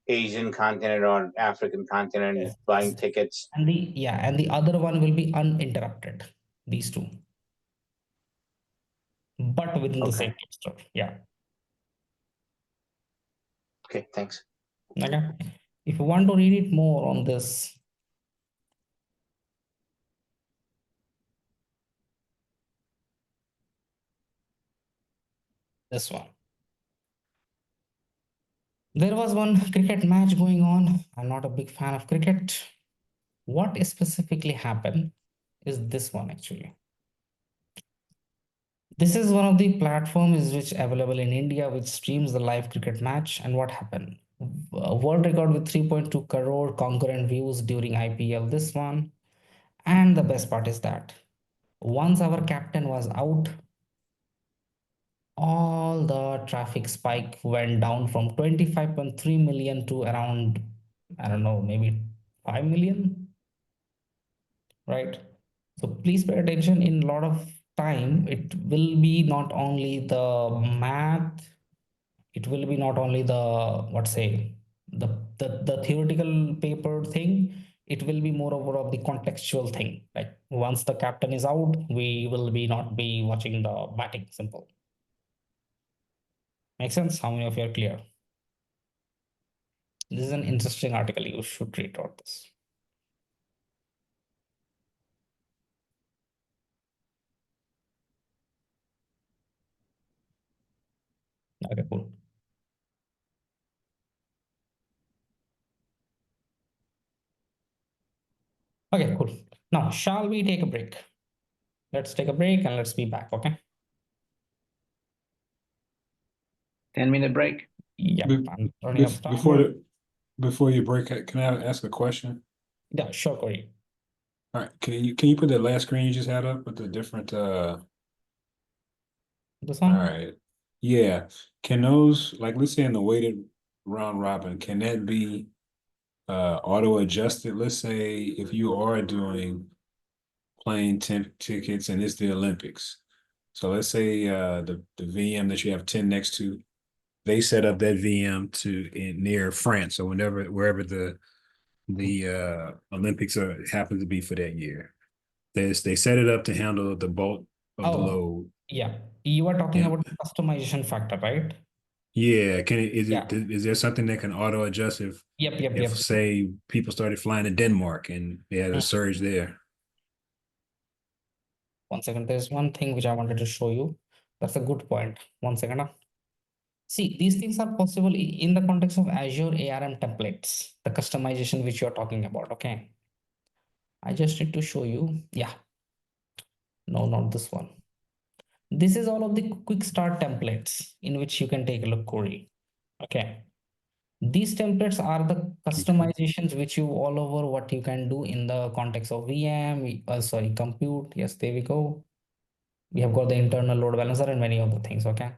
Asian continent or African continent, Yes. buying tickets. And the other one will be uninterrupted. These two, but within the same Okay. cluster. Yeah. Okay, thanks. Okay. If you want to read it more on this, this one. There was one cricket match going on. I'm not a big fan of cricket. What specifically happened is this one actually. This is one of the platforms which available in India, which streams the live cricket match. And what happened? World record with 3.2 crore concurrent views during IPL. This one. And the best part is that once our captain was out, all the traffic spike went down from 25.3 million to around, I don't know, maybe 5 million, right? So please pay attention. In a lot of time, it will be not only the math, it will be not only the, what say, the theoretical paper thing, it will be more over of the contextual thing. Like once the captain is out, we will be not be watching the batting. Simple. Make sense? How many of you are clear? This is an interesting article. You should read about this. Okay, cool. Okay, cool. Now, shall we take a break? Let's take a break and let's be back, okay? 10-minute break. Yep, Be- I'm running out of Before time. before you break, can I ask a question? Yeah, sure, Corey. All right, can you put that last screen you just had up with the different This all one? right. Yeah. Can those, like let's say in the weighted round robin, can that be auto adjusted? Let's say if you are doing plane tickets and it's the Olympics. So let's say the VM that you have 10 next to, they set up that VM to near France. So wherever the Olympics happen to be for that year. They set it up to handle the bulk of the Oh, load. yeah. You are talking And about the customization factor, right? yeah, Yeah. is there something that can auto adjust if Yep. say people started flying to Denmark and they had a Mm. surge there? 1 second. There's one thing which I wanted to show you. That's a good point. 1 second. See, these things are possible in the context of Azure ARM templates, the customization which you're talking about. Okay. I just need to show you. Yeah. No, not this one. This is all of the quick start templates in which you can take a look, Corey. Okay. These templates are the customizations which you all over what you can do in the context of VM, sorry, compute. Yes, there we go. We have got the internal load balancer and many other things. Okay,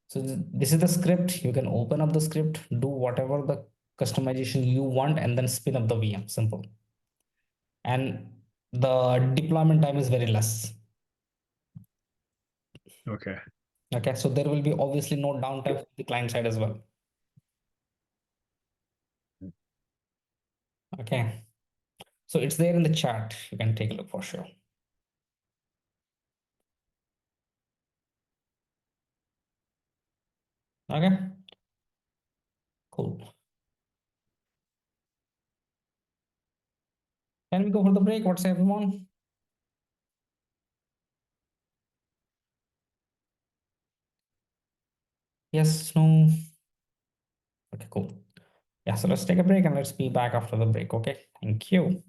so this is the script. You can open up the script, do whatever the customization you want, and then spin up the VM. Simple. And the deployment time is very less. Okay. Okay, so there will be obviously no downtime from the client side as well. Okay, so it's there in the chat. You can take a look for sure. Okay, cool. Can we go for the break? What's everyone? Yes, no. Okay, cool. Yeah, so let's take a break and let's be back after the break. Okay, thank you.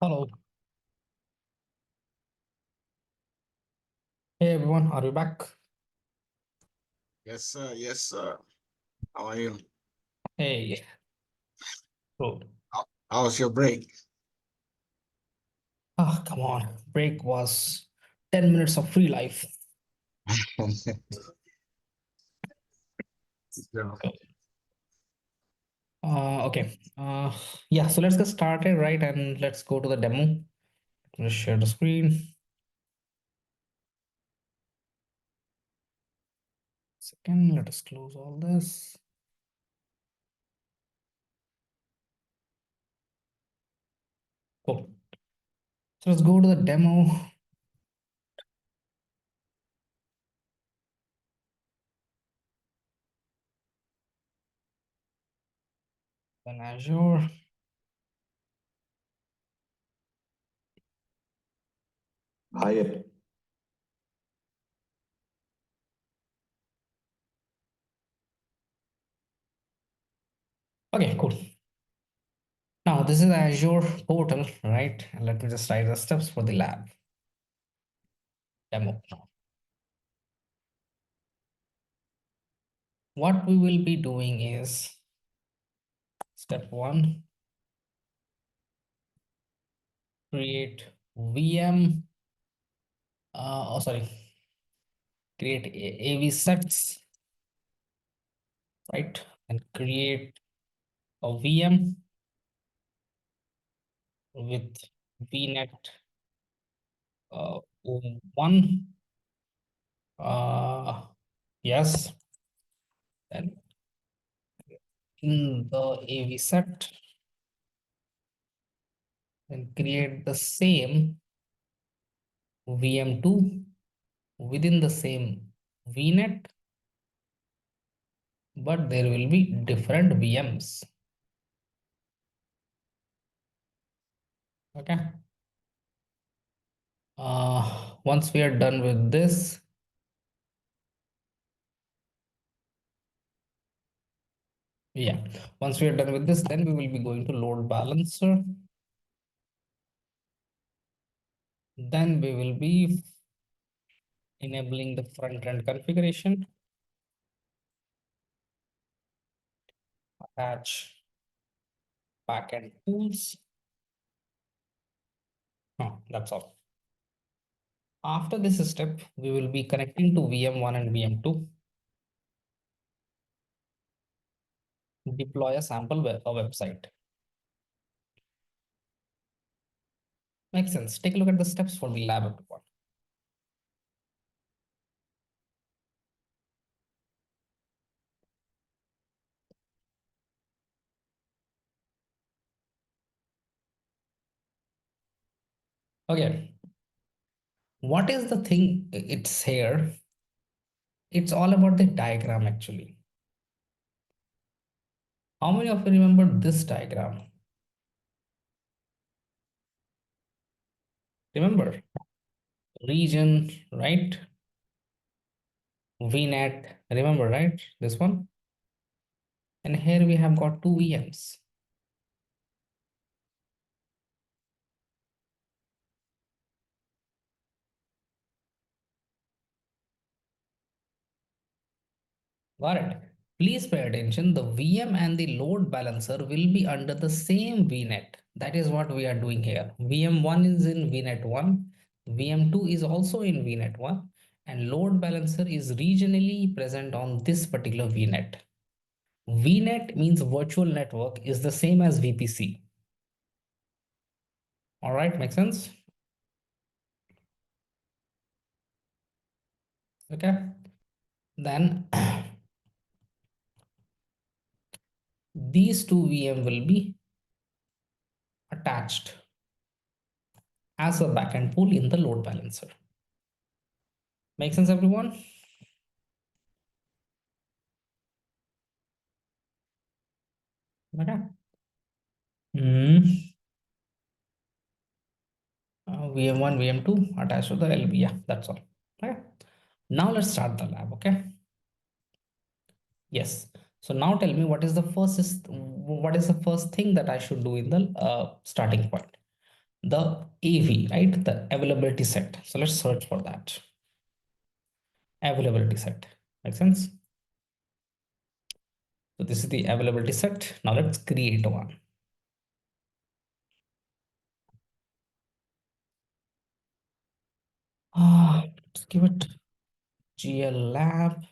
Hello. Hey everyone, are you back? Yes, sir. Yes, sir. How are you? Hey. Oh, How was your break? come on. Break was 10 minutes of free life. Yeah. Okay. Yeah, so let's get started, right? And let's go to the demo. Let's share the screen. Second, let us close all this. Cool. So let's go to the demo. Then Azure. Hi. Okay, cool. Now this is the Azure portal, right? And let me just write the steps for the lab demo. What we will be doing is step one, create VM. Sorry, create AV sets, right? And create a VM with VNet 1. Yes, and in the AV set, and create the same VM2 within the same VNet, but there will be different VMs. Okay. Once we are done with this, yeah, once we are done with this, then we will be going to load balancer. Then we will be enabling the front end configuration, attach backend tools. Oh, that's all. After this step, we will be connecting to VM1 and VM2. Deploy a sample website. Makes sense. Take a look at the steps for the lab report. Okay. What is the thing? It's here. It's all about the diagram actually. How many of you remember this diagram? Remember, region, right? VNet, remember, right? This one. And here we have got two VMs. Got it. Please pay attention. The VM and the load balancer will be under the same VNet. That is what we are doing here. VM1 is in VNet 1. VM2 is also in VNet 1. And load balancer is regionally present on this particular VNet. VNet means virtual network is the same as VPC. All right, makes sense? Okay. Then these two VM will be attached as a backend pool in the load balancer. Make sense, everyone? Okay. VM1, VM2 attached to the LB. Yeah, that's all. Okay. Now let's start the lab. Okay. Yes. So now tell me what is the first thing that I should do in the starting point. the AV, right? The availability set. So let's search for that. Availability set. Make sense? So this is the availability set. Now let's create one. Let's give it GL lab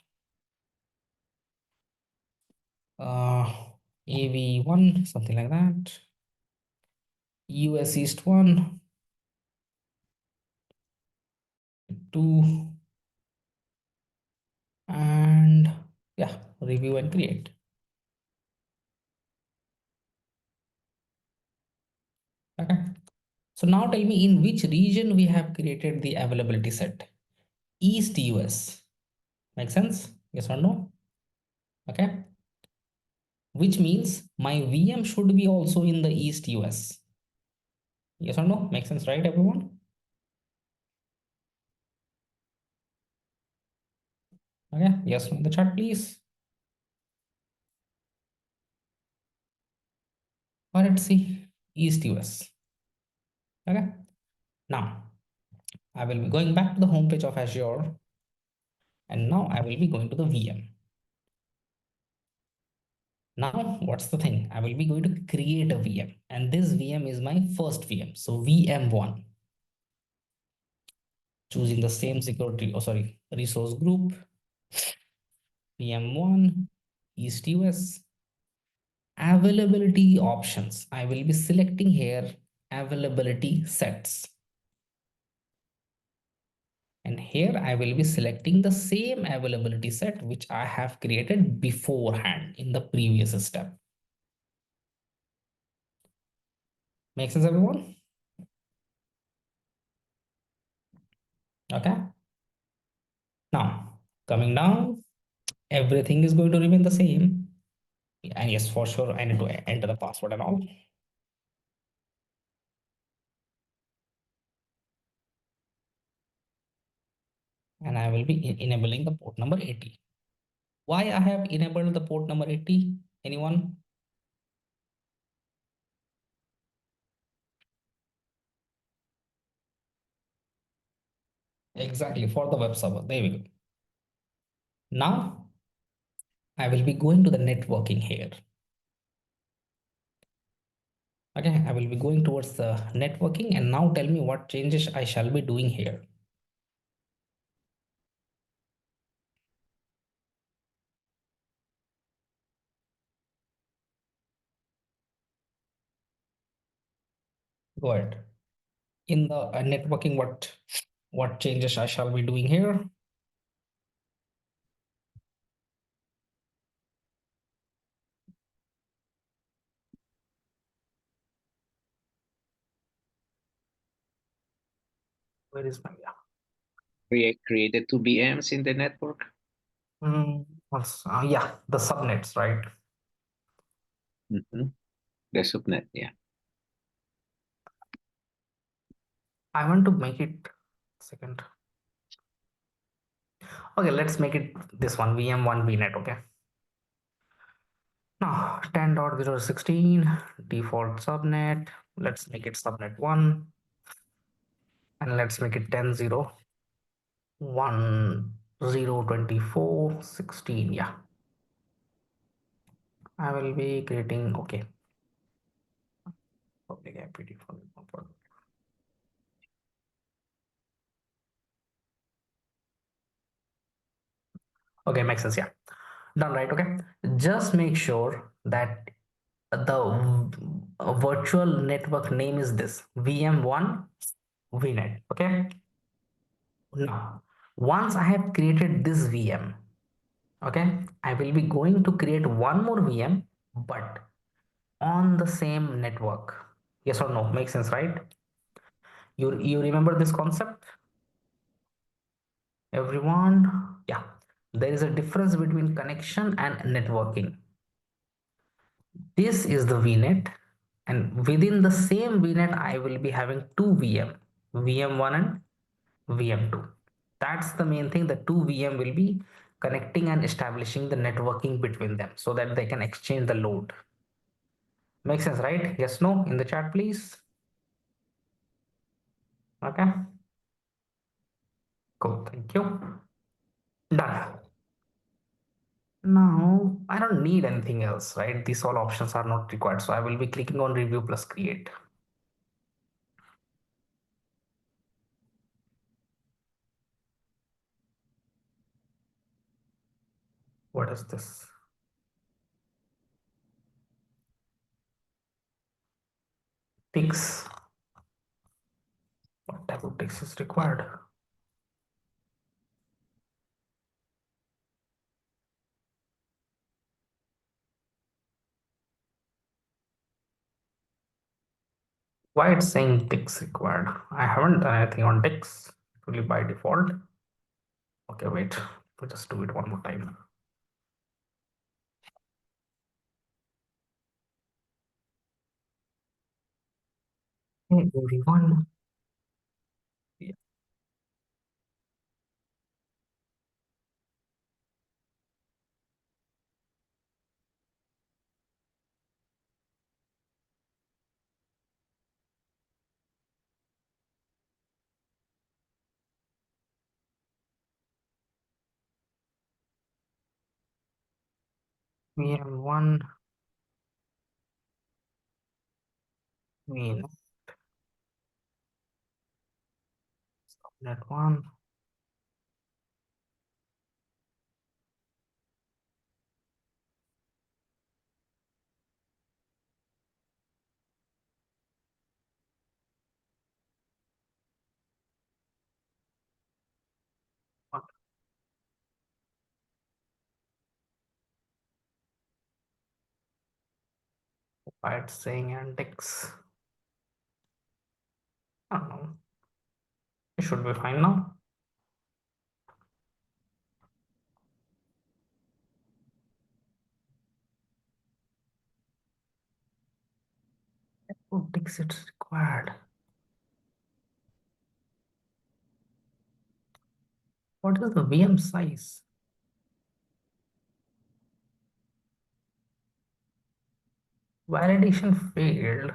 AV1, something like that. US East 1, 2, and yeah, review and create. Okay. So now tell me in which region we have created the availability set. East US. Make sense? Yes or no? Okay. Which means my VM should be also in the East US. Yes or no? Make sense, right, everyone? Okay. Yes, in the chat, please. Or let's see East US. Okay. Now I will be going back to the home page of Azure, and now I will be going to the VM. Now, what's the thing? I will be going to create a VM, and this VM is my first VM. So VM1, choosing the same security, resource group, VM1, East US, availability options. I will be selecting here availability sets. And here I will be selecting the same availability set which I have created beforehand in the previous step. Make sense, everyone? Okay. Now, coming down, everything is going to remain the same. And yes, for sure, I need to enter the password and all. And I will be enabling the port number 80. Why I have enabled the port number 80? Anyone? Exactly, for the web server. There we go. Now, I will be going to the networking here. Okay, I will be going towards the networking, and now tell me what changes I shall be doing here. Go ahead. In the networking, what changes I shall be doing here? Where is my Created two VMs in the network. yeah, the subnets, right? The subnet, yeah. I want to make it second. Okay, let's make it this one VM1 VNet. Okay. Now 10.0.16 default subnet. Let's make it subnet 1, and let's make it 10.0.1.0.24.16. Yeah, I will be creating. Okay, public IP default. Okay, makes sense. Yeah, done, right? Okay, just make sure that the virtual network name is this VM1 VNet. Okay, now once I have created this VM, okay, I will be going to create one more VM, but on the same network. Yes or no? Makes sense, right? You remember this concept, everyone? Yeah, there is a difference between connection and networking. This is the VNet, and within the same VNet I will be having two VM1 and VM2. That's the main thing. The two VM will be connecting and establishing the networking between them so that they can exchange the load. Makes sense, right? Yes, no, in the chat, please. Okay. Cool. Thank you. Done. Now I don't need anything else, right? These all options are not required. So I will be clicking on review plus create. What is this? Ticks. What type of ticks is required? Why it's saying ticks required? I haven't done anything on ticks, really by default. Okay, wait, we'll just do it one more time. Hey, everyone. Yeah. VM1, VM net one, why it's saying and ticks. I don't know. It should be fine now. What ticks it's required? What is the VM size? Validation failed.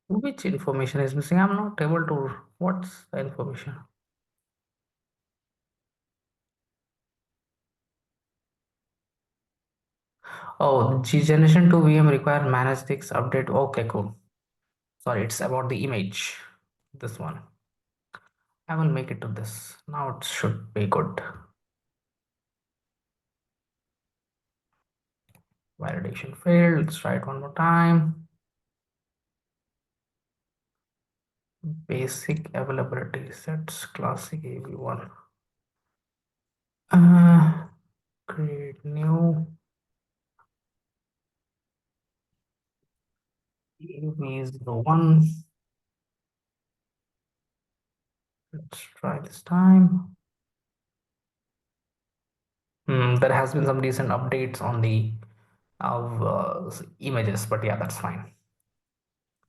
Which information is missing? I'm not able to. What's the information? Oh, G generation 2 VM require manage this update. Okay, cool. Sorry, it's about the image. This one. I will make it to this. Now it should be good. Validation failed. Let's try it one more time. Basic availability sets classic AV1. Create new AV01. Let's try this time. There has been some decent updates on the images, but yeah, that's fine.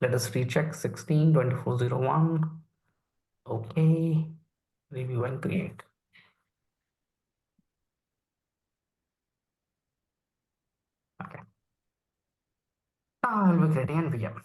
Let us recheck 16.24.01. Okay, review and create. Okay. Now I'll be creating an VM.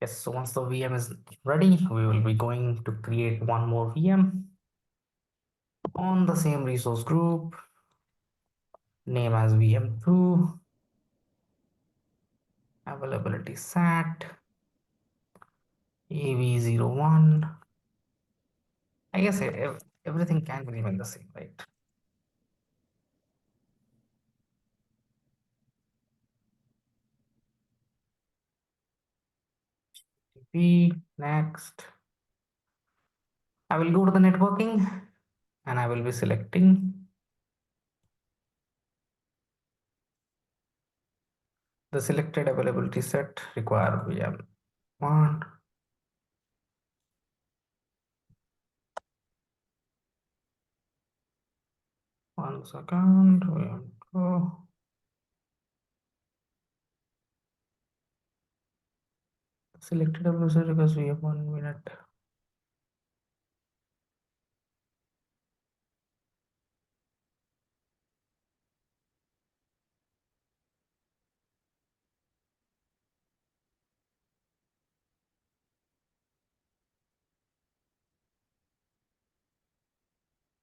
Yes, so once the VM is ready, we will be going to create one more VM on the same resource group, name as VM2, availability sat, AV01. I guess everything can remain the same, right? Next. I will go to the networking and I will be selecting the selected availability set require VM1. One second, VM2. Selected availability set requires VM 1 minute.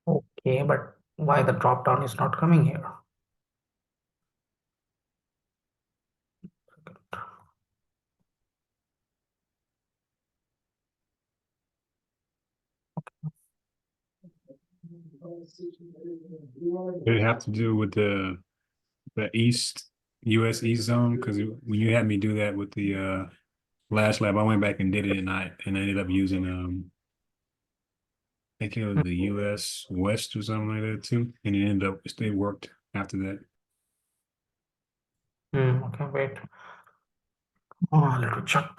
Okay, but why the drop down is not coming here? Did it have to do with the East US East zone? Because when you had me do that with the last lab, I went back and did it, and I ended up using I think it was the US West or something like that too, and it worked after that. Okay, wait. Oh, let me check.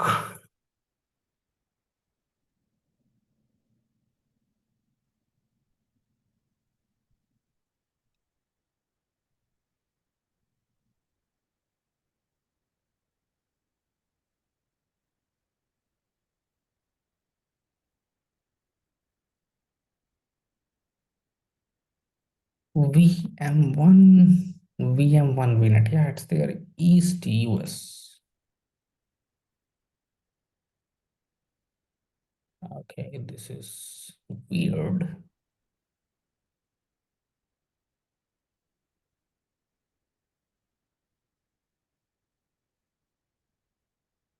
VM1, VM1 VNet. Yeah, it's there. East US. Okay, this is weird.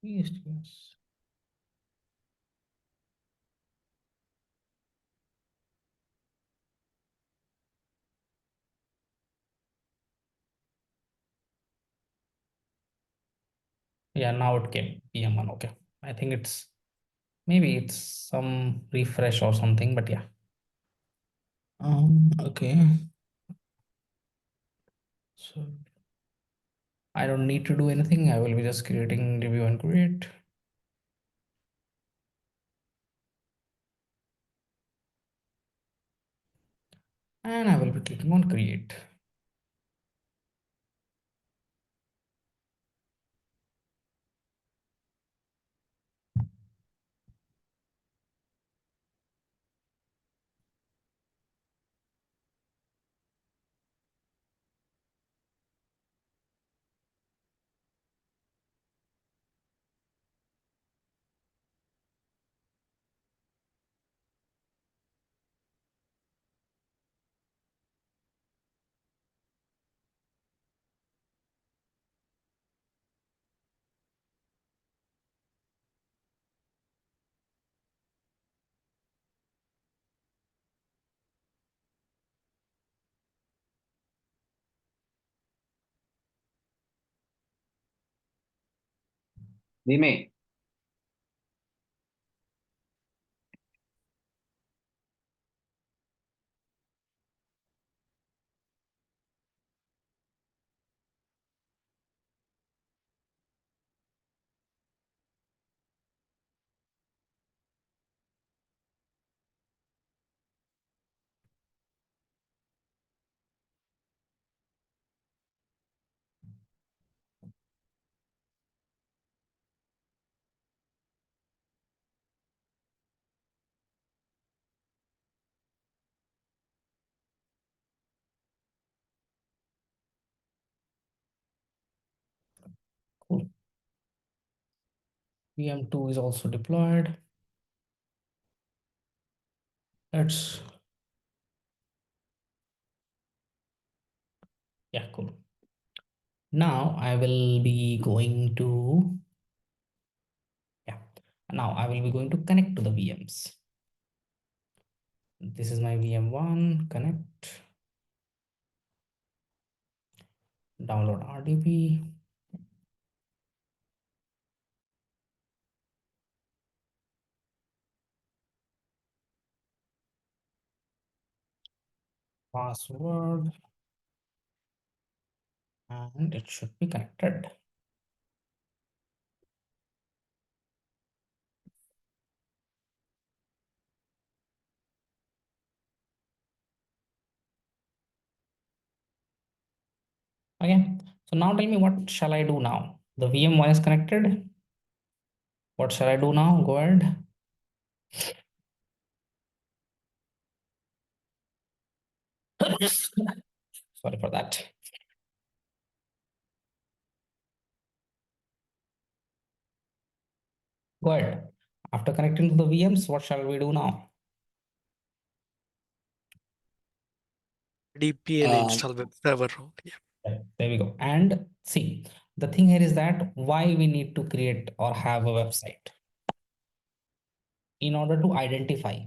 East US. Yeah, now it came. VM1. Okay. I think maybe it's some refresh or something, but yeah. Okay. So I don't need to do anything. I will be just creating review and create. And I will be clicking on create. Dime. VM2 is also deployed. Yeah, cool. Now I will be going to, now I will be going to connect to the VMs. This is my VM1, connect, download RDP. Password, and it should be connected. Okay, so now tell me, what shall I do now? The VM1 is connected. What shall I do now? Go ahead. Sorry for that. Go ahead. After connecting to the VMs, what shall we do now? DPL install web server. Yeah. There we go. And see, the thing here is that why we need to create or have a website in order to identify,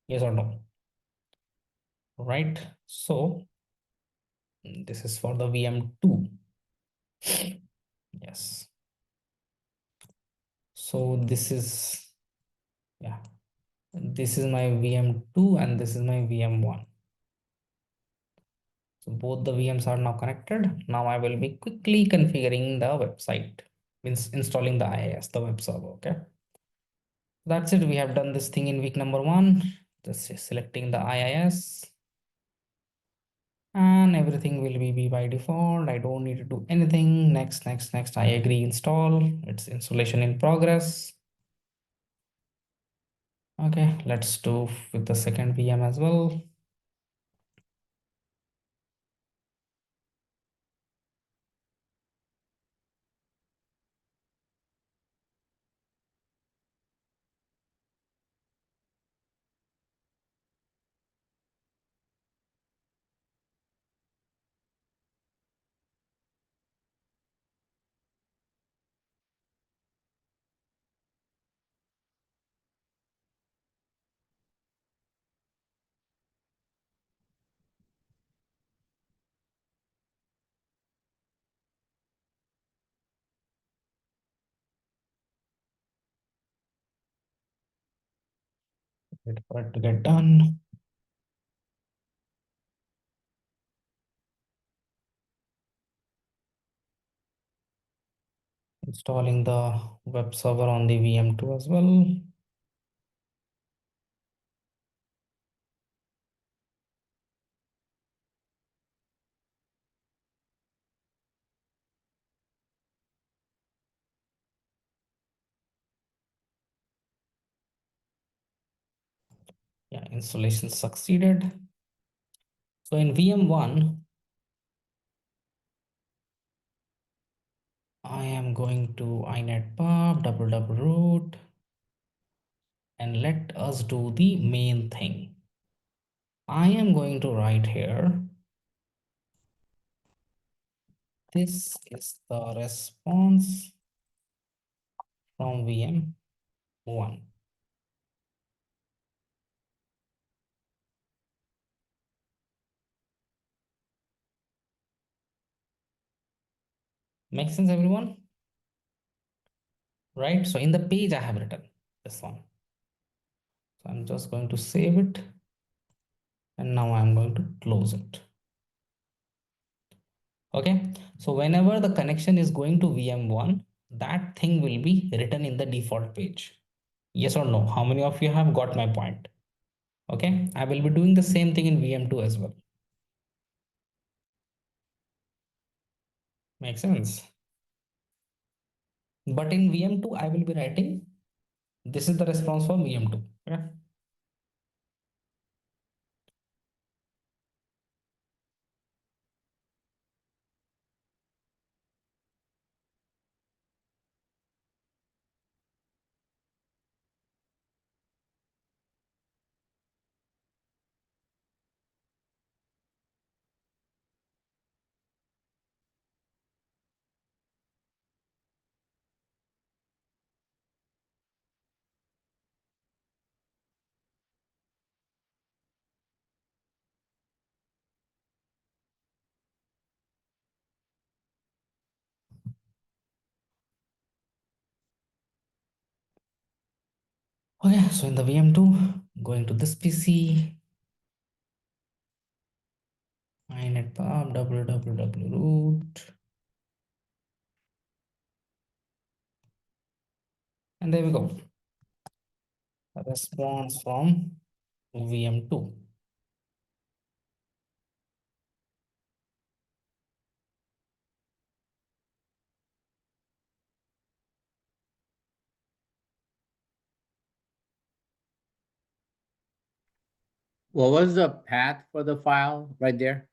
yes or no, right? So this is for the VM2. Yes. So this is, yeah, this is my VM2 and this is my VM1. So both the VMs are now connected. Now I will be quickly configuring the website, means installing the IIS, the web server. Okay. That's it. We have done this thing in week number 1. Just selecting the IIS. And everything will be by default. I don't need to do anything. Next. I agree, install. It's installation in progress. Okay, let's do with the second VM as well. Wait for it to get done. Installing the web server on the VM2 as well. Yeah, installation succeeded. So in VM1, I am going to inetpub www.root and let us do the main thing. I am going to write here, this is the response from VM1. Make sense, everyone? Right? So in the page I have written this one. So I'm just going to save it. And now I'm going to close it. Okay. So whenever the connection is going to VM1, that thing will be written in the default page. Yes or no? How many of you have got my point? Okay. I will be doing the same thing in VM2 as well. Makes sense? But in VM2, I will be writing, this is the response for VM2. Okay. Okay, so in the VM2, going to this PC, inetpub www root, and there we go. A response from VM2. What was the path for the file right there?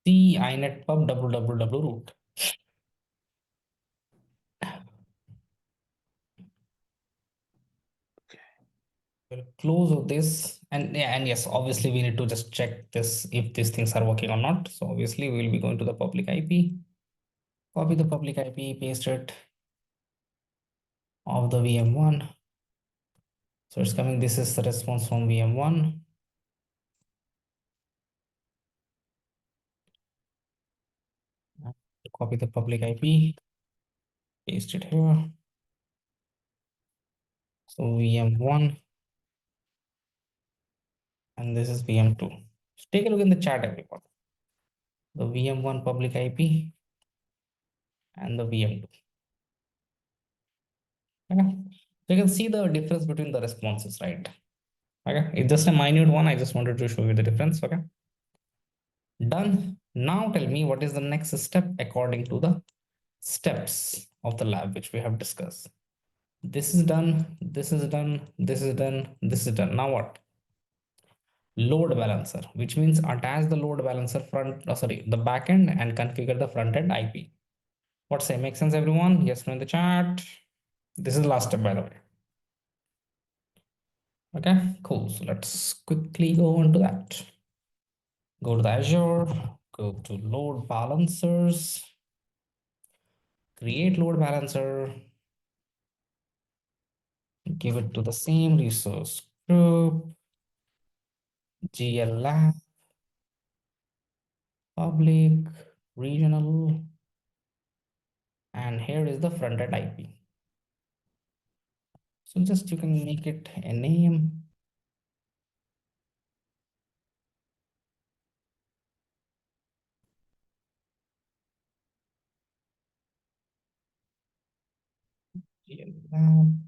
The inetpub www root. We'll close this, and yeah, and yes, obviously we need to just check this if these things are working or not. So obviously we'll be going to the public IP, copy the public IP, paste it of the VM1. So it's coming. This is the response from VM1. Copy the public IP, paste it here. So VM1, and this is VM2. So take a look in the chat, everyone. The VM1 public IP and the VM2. Okay. So you can see the difference between the responses, right? Okay, it's just a minute one. I just wanted to show you the difference. Okay, done. Now tell me what is the next step according to the steps of the lab which we have discussed. This is done, this is done, this is done, this is done. Now what? Load balancer, which means attach the load balancer the backend and configure the front end IP. What say? Make sense, everyone? Yes, no in the chat. This is the last step, by the way. Okay, cool. So let's quickly go on to that. Go to the Azure, go to load balancers, create load balancer, give it to the same resource group, GL lab, public, regional, and here is the frontend IP. So just you can make it a name. GL lab.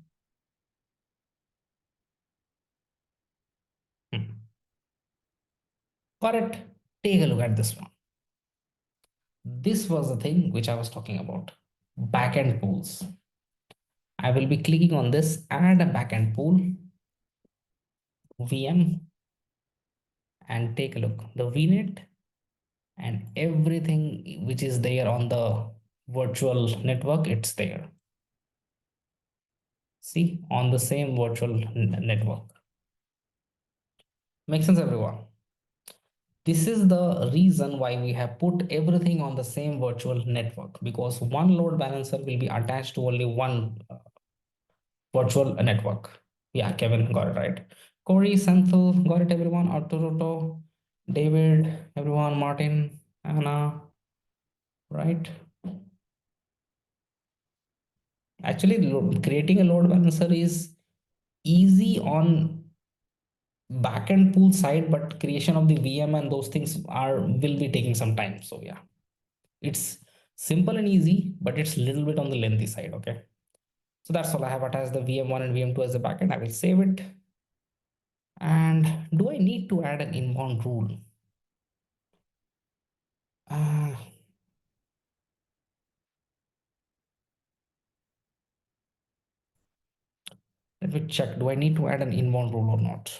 For it, take a look at this one. This was the thing which I was talking about. Backend pools. I will be clicking on this, add a backend pool, VM, and take a look. The VNet and everything which is there on the virtual network, it's there. See, on the same virtual network. Makes sense, everyone? This is the reason why we have put everything on the same virtual network, because one load balancer will be attached to only one virtual network. Yeah, Kevin got it right. Corey, Senthil, got it, everyone. Arturo, David, everyone, Martin, Anna, right? Actually, creating a load balancer is easy on backend pool side, but creation of the VM and those things will be taking some time. So yeah, it's simple and easy, but it's a little bit on the lengthy side. Okay, so that's all. I have attached the VM1 and VM2 as a backend. I will save it. And do I need to add an inbound rule? Uh, Let me check. Do I need to add an inbound rule or not?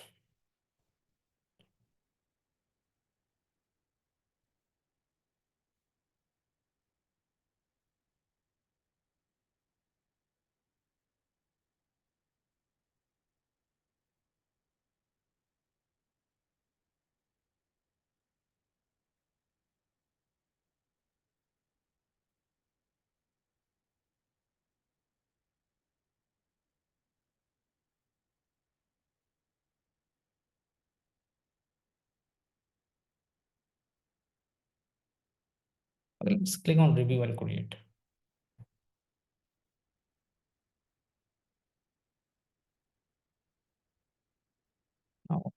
Let's click on review and create.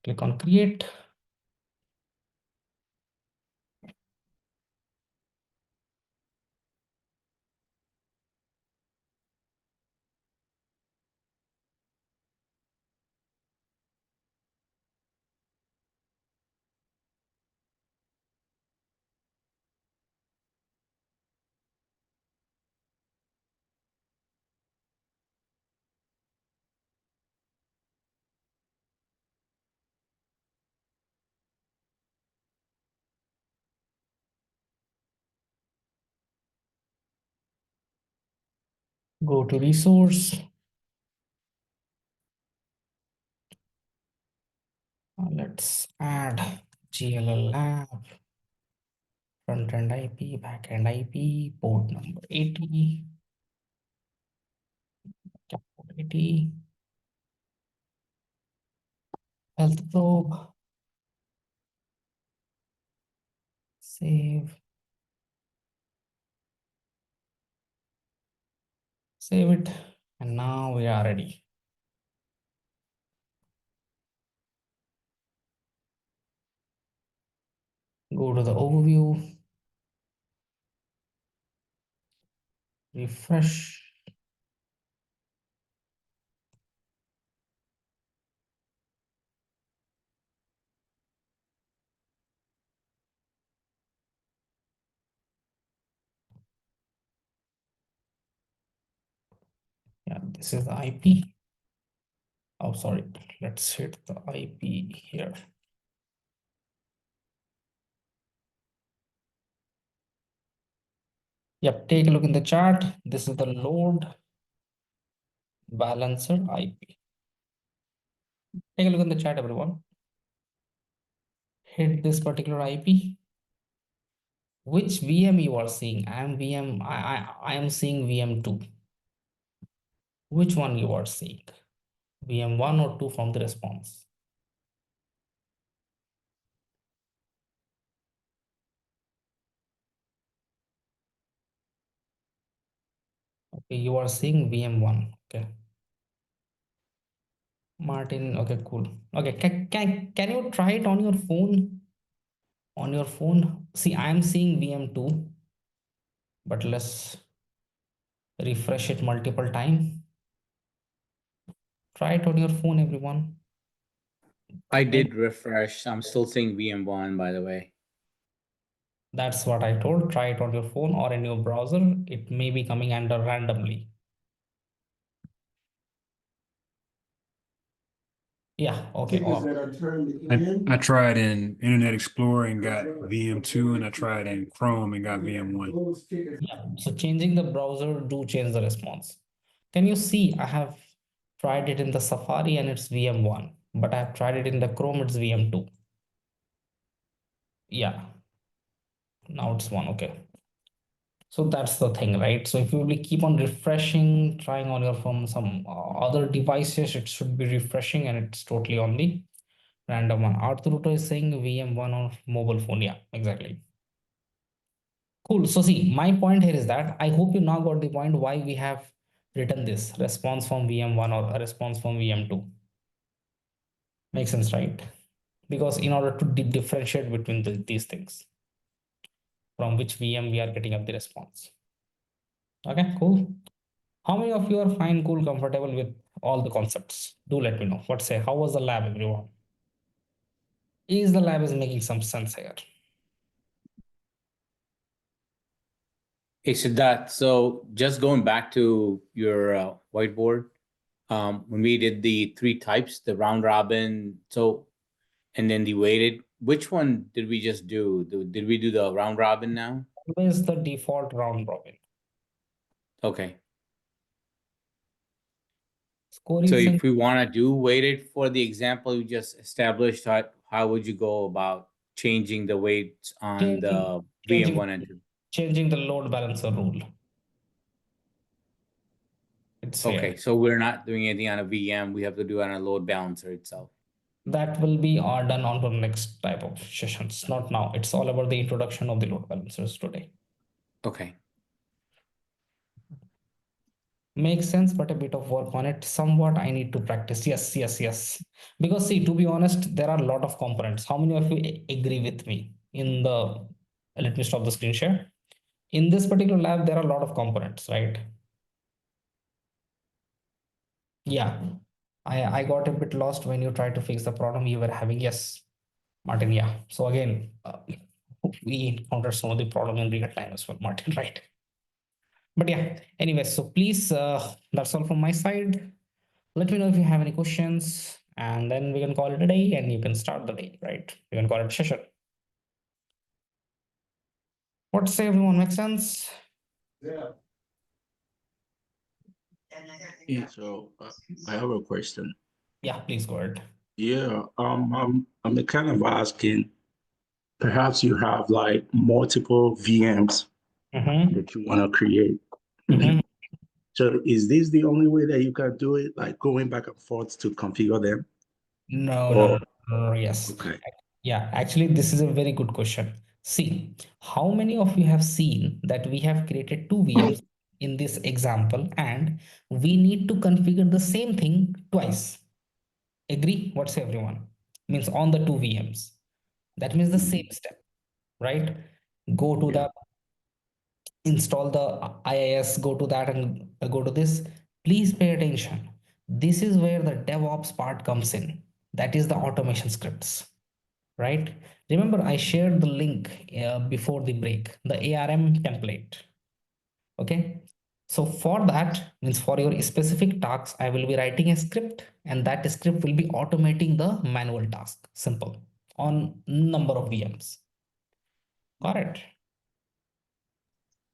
Click on create. Go to resource. Let's add GLL lab, front-end IP, back-end IP, port number 80, port 80, health probe, save, save it, and now we are ready. Go to the overview, refresh. Yeah, this is the IP. Oh, sorry. Let's hit the IP here. Yep, take a look in the chart. This is the load balancer IP. Take a look in the chat, everyone. Hit this particular IP. Which VM you are seeing? I am seeing VM2. Which one you are seeing? VM1 or 2 from the response? Okay, you are seeing VM1. Okay. Martin, okay, cool. Okay, can you try it on your phone? On your phone? See, I am seeing VM2, but let's refresh it multiple times. Try it on your phone, everyone. I did refresh. I'm still seeing VM1, by the way. That's what I told. Try it on your phone or in your browser. It may be coming under randomly. Yeah, okay. I tried in Internet Explorer and got VM2, and I tried in Chrome and got VM1. Yeah, so changing the browser do change the response. Can you see I have tried it in the Safari and it's VM1, but I have tried it in the Chrome, it's VM2. Yeah, now it's 1, okay. So that's the thing, right? So if you will keep on refreshing, trying on your phone, some other devices, it should be refreshing and it's totally on the random one. Arthur is saying VM1 on mobile phone. Yeah, exactly. Cool. So see, my point here is that I hope you now got the point why we have written this response from VM1 or a response from VM2. Makes sense, right? Because in order to differentiate between these things, from which VM we are getting up the response. Okay, cool. How many of you are fine, cool, comfortable with all the concepts? Do let me know. What say? How was the lab, everyone? Is the lab is making some sense here? Hey, Siddharth, so just going back to your whiteboard, when we did the 3 types, the round robin, and then the weighted, which one did we just do? Did we do the round robin now? Always the default round robin. Okay. Score So is if we want to do weighted for the example you just established, how would you go about changing the weights on the VM1 and 2? Changing the load balancer rule. It's Okay, here. so we're not doing anything on a VM. We have to do it on a load balancer itself. That will be done on the next type of sessions, not now. It's all about the introduction of the load balancers today. Okay. Makes sense, but a bit of work on it. Somewhat I need to practice. Yes. Because see, to be honest, there are a lot of components. How many of you agree with me in the, let me stop the screen share. In this particular lab, there are a lot of components, right? Yeah. I got a bit lost when you tried to fix the problem you were having. Yes, Martin. Yeah. So again, we encountered some of the problem in real time as well, Martin, right? But yeah, anyway, so please, that's all from my side. Let me know if you have any questions, and then we can call it a day and you can start the day, right? We can call it a session. What say everyone? Make sense? Yeah. So I have a question. Yeah, please go ahead. Yeah, I'm kind of asking, perhaps you have like multiple VMs Mm-hmm. that you want to create. Mm-hmm. So is this the only way that you can do it, like going back and forth to configure them? No. Yes. Okay. Yeah, actually, this is a very good question. See, how many of you have seen that we have created two VMs in this example and we need to configure the same thing twice? Agree? What's everyone? Means on the two VMs. That means the same step, right? Go to Yeah. the install the IIS, go to that and go to this. Please pay attention. This is where the DevOps part comes in. That is the automation scripts, right? Remember, I shared the link before the break, the ARM template. Okay. So for that means for your specific tasks, I will be writing a script and that script will be automating the manual task. Simple on number of VMs. Got it?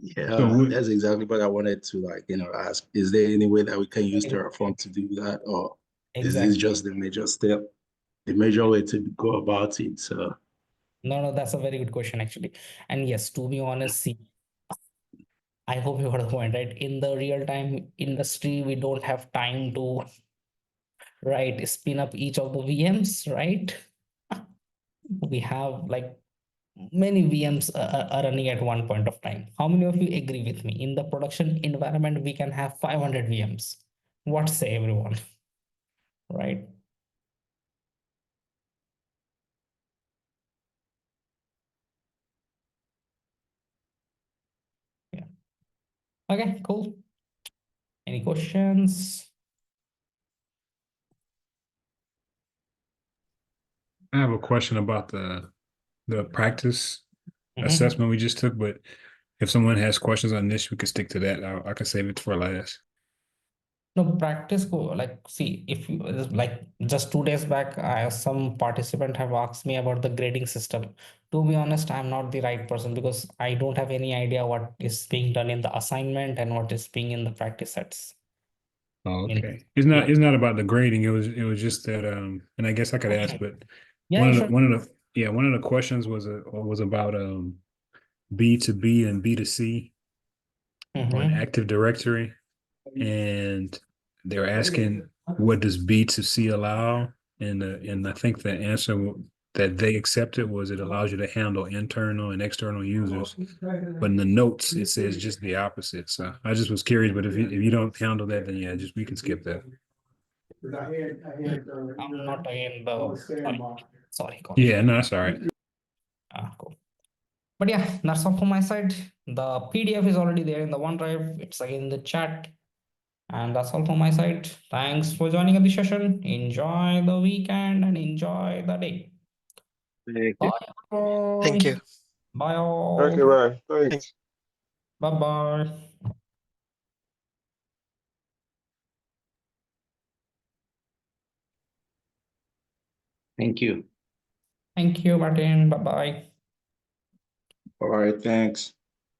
Yeah, that's exactly what I wanted to ask. Is there any way that we can use Terraform to do that? Or is this Exactly. just the major step, the major way to go about it? So No, that's a very good question actually. And yes, to be honest, see, I hope you got the point, right? In the real time industry, we don't have time to spin up each of the VMs, right? We have like many VMs are running at one point of time. How many of you agree with me? In the production environment, we can have 500 VMs. What say everyone? Right? Yeah. Okay, cool. Any questions? I have a question about the practice Mhm. assessment we just took, but if someone has questions on this, we could stick to that. I can save it for last. No, practice go like see if you like just 2 days back, some participant have asked me about the grading system. To be honest, I'm not the right person because I don't have any idea what is being done in the assignment and what is being in the practice sets. Oh, Means, okay. yeah. It's not about the grading. It was just that and I guess I could ask, but Yeah, sure. one of the questions was about B2B and B2C on Mhm. Active Directory, and they're asking what does B2C allow, and I think the answer that they accepted was it allows you to handle internal and external users, but in the notes it says just the opposite. So I just was curious, but if you don't handle that, then yeah, just we can skip that. I'm not again the sorry, Yeah, no, that's all right. cool. But yeah, that's all from my side. The PDF is already there in the OneDrive. It's again in the chat. And that's all from my side. Thanks for joining the session. Enjoy the weekend and enjoy the day. Thank you. Bye. Bye. Thank you. Bye Thank you, all. Ray. Thank Thanks. Bye bye. thank you. Thank you, Martin. Bye bye. All right, thanks.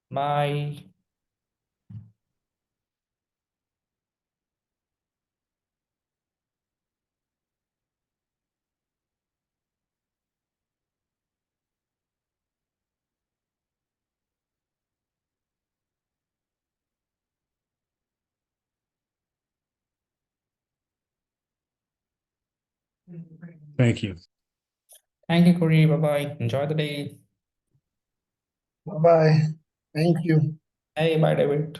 Bye. Thank you. Thank you, Corey. Bye bye. Enjoy the day. Bye-bye. Thank you. Hey, bye, David.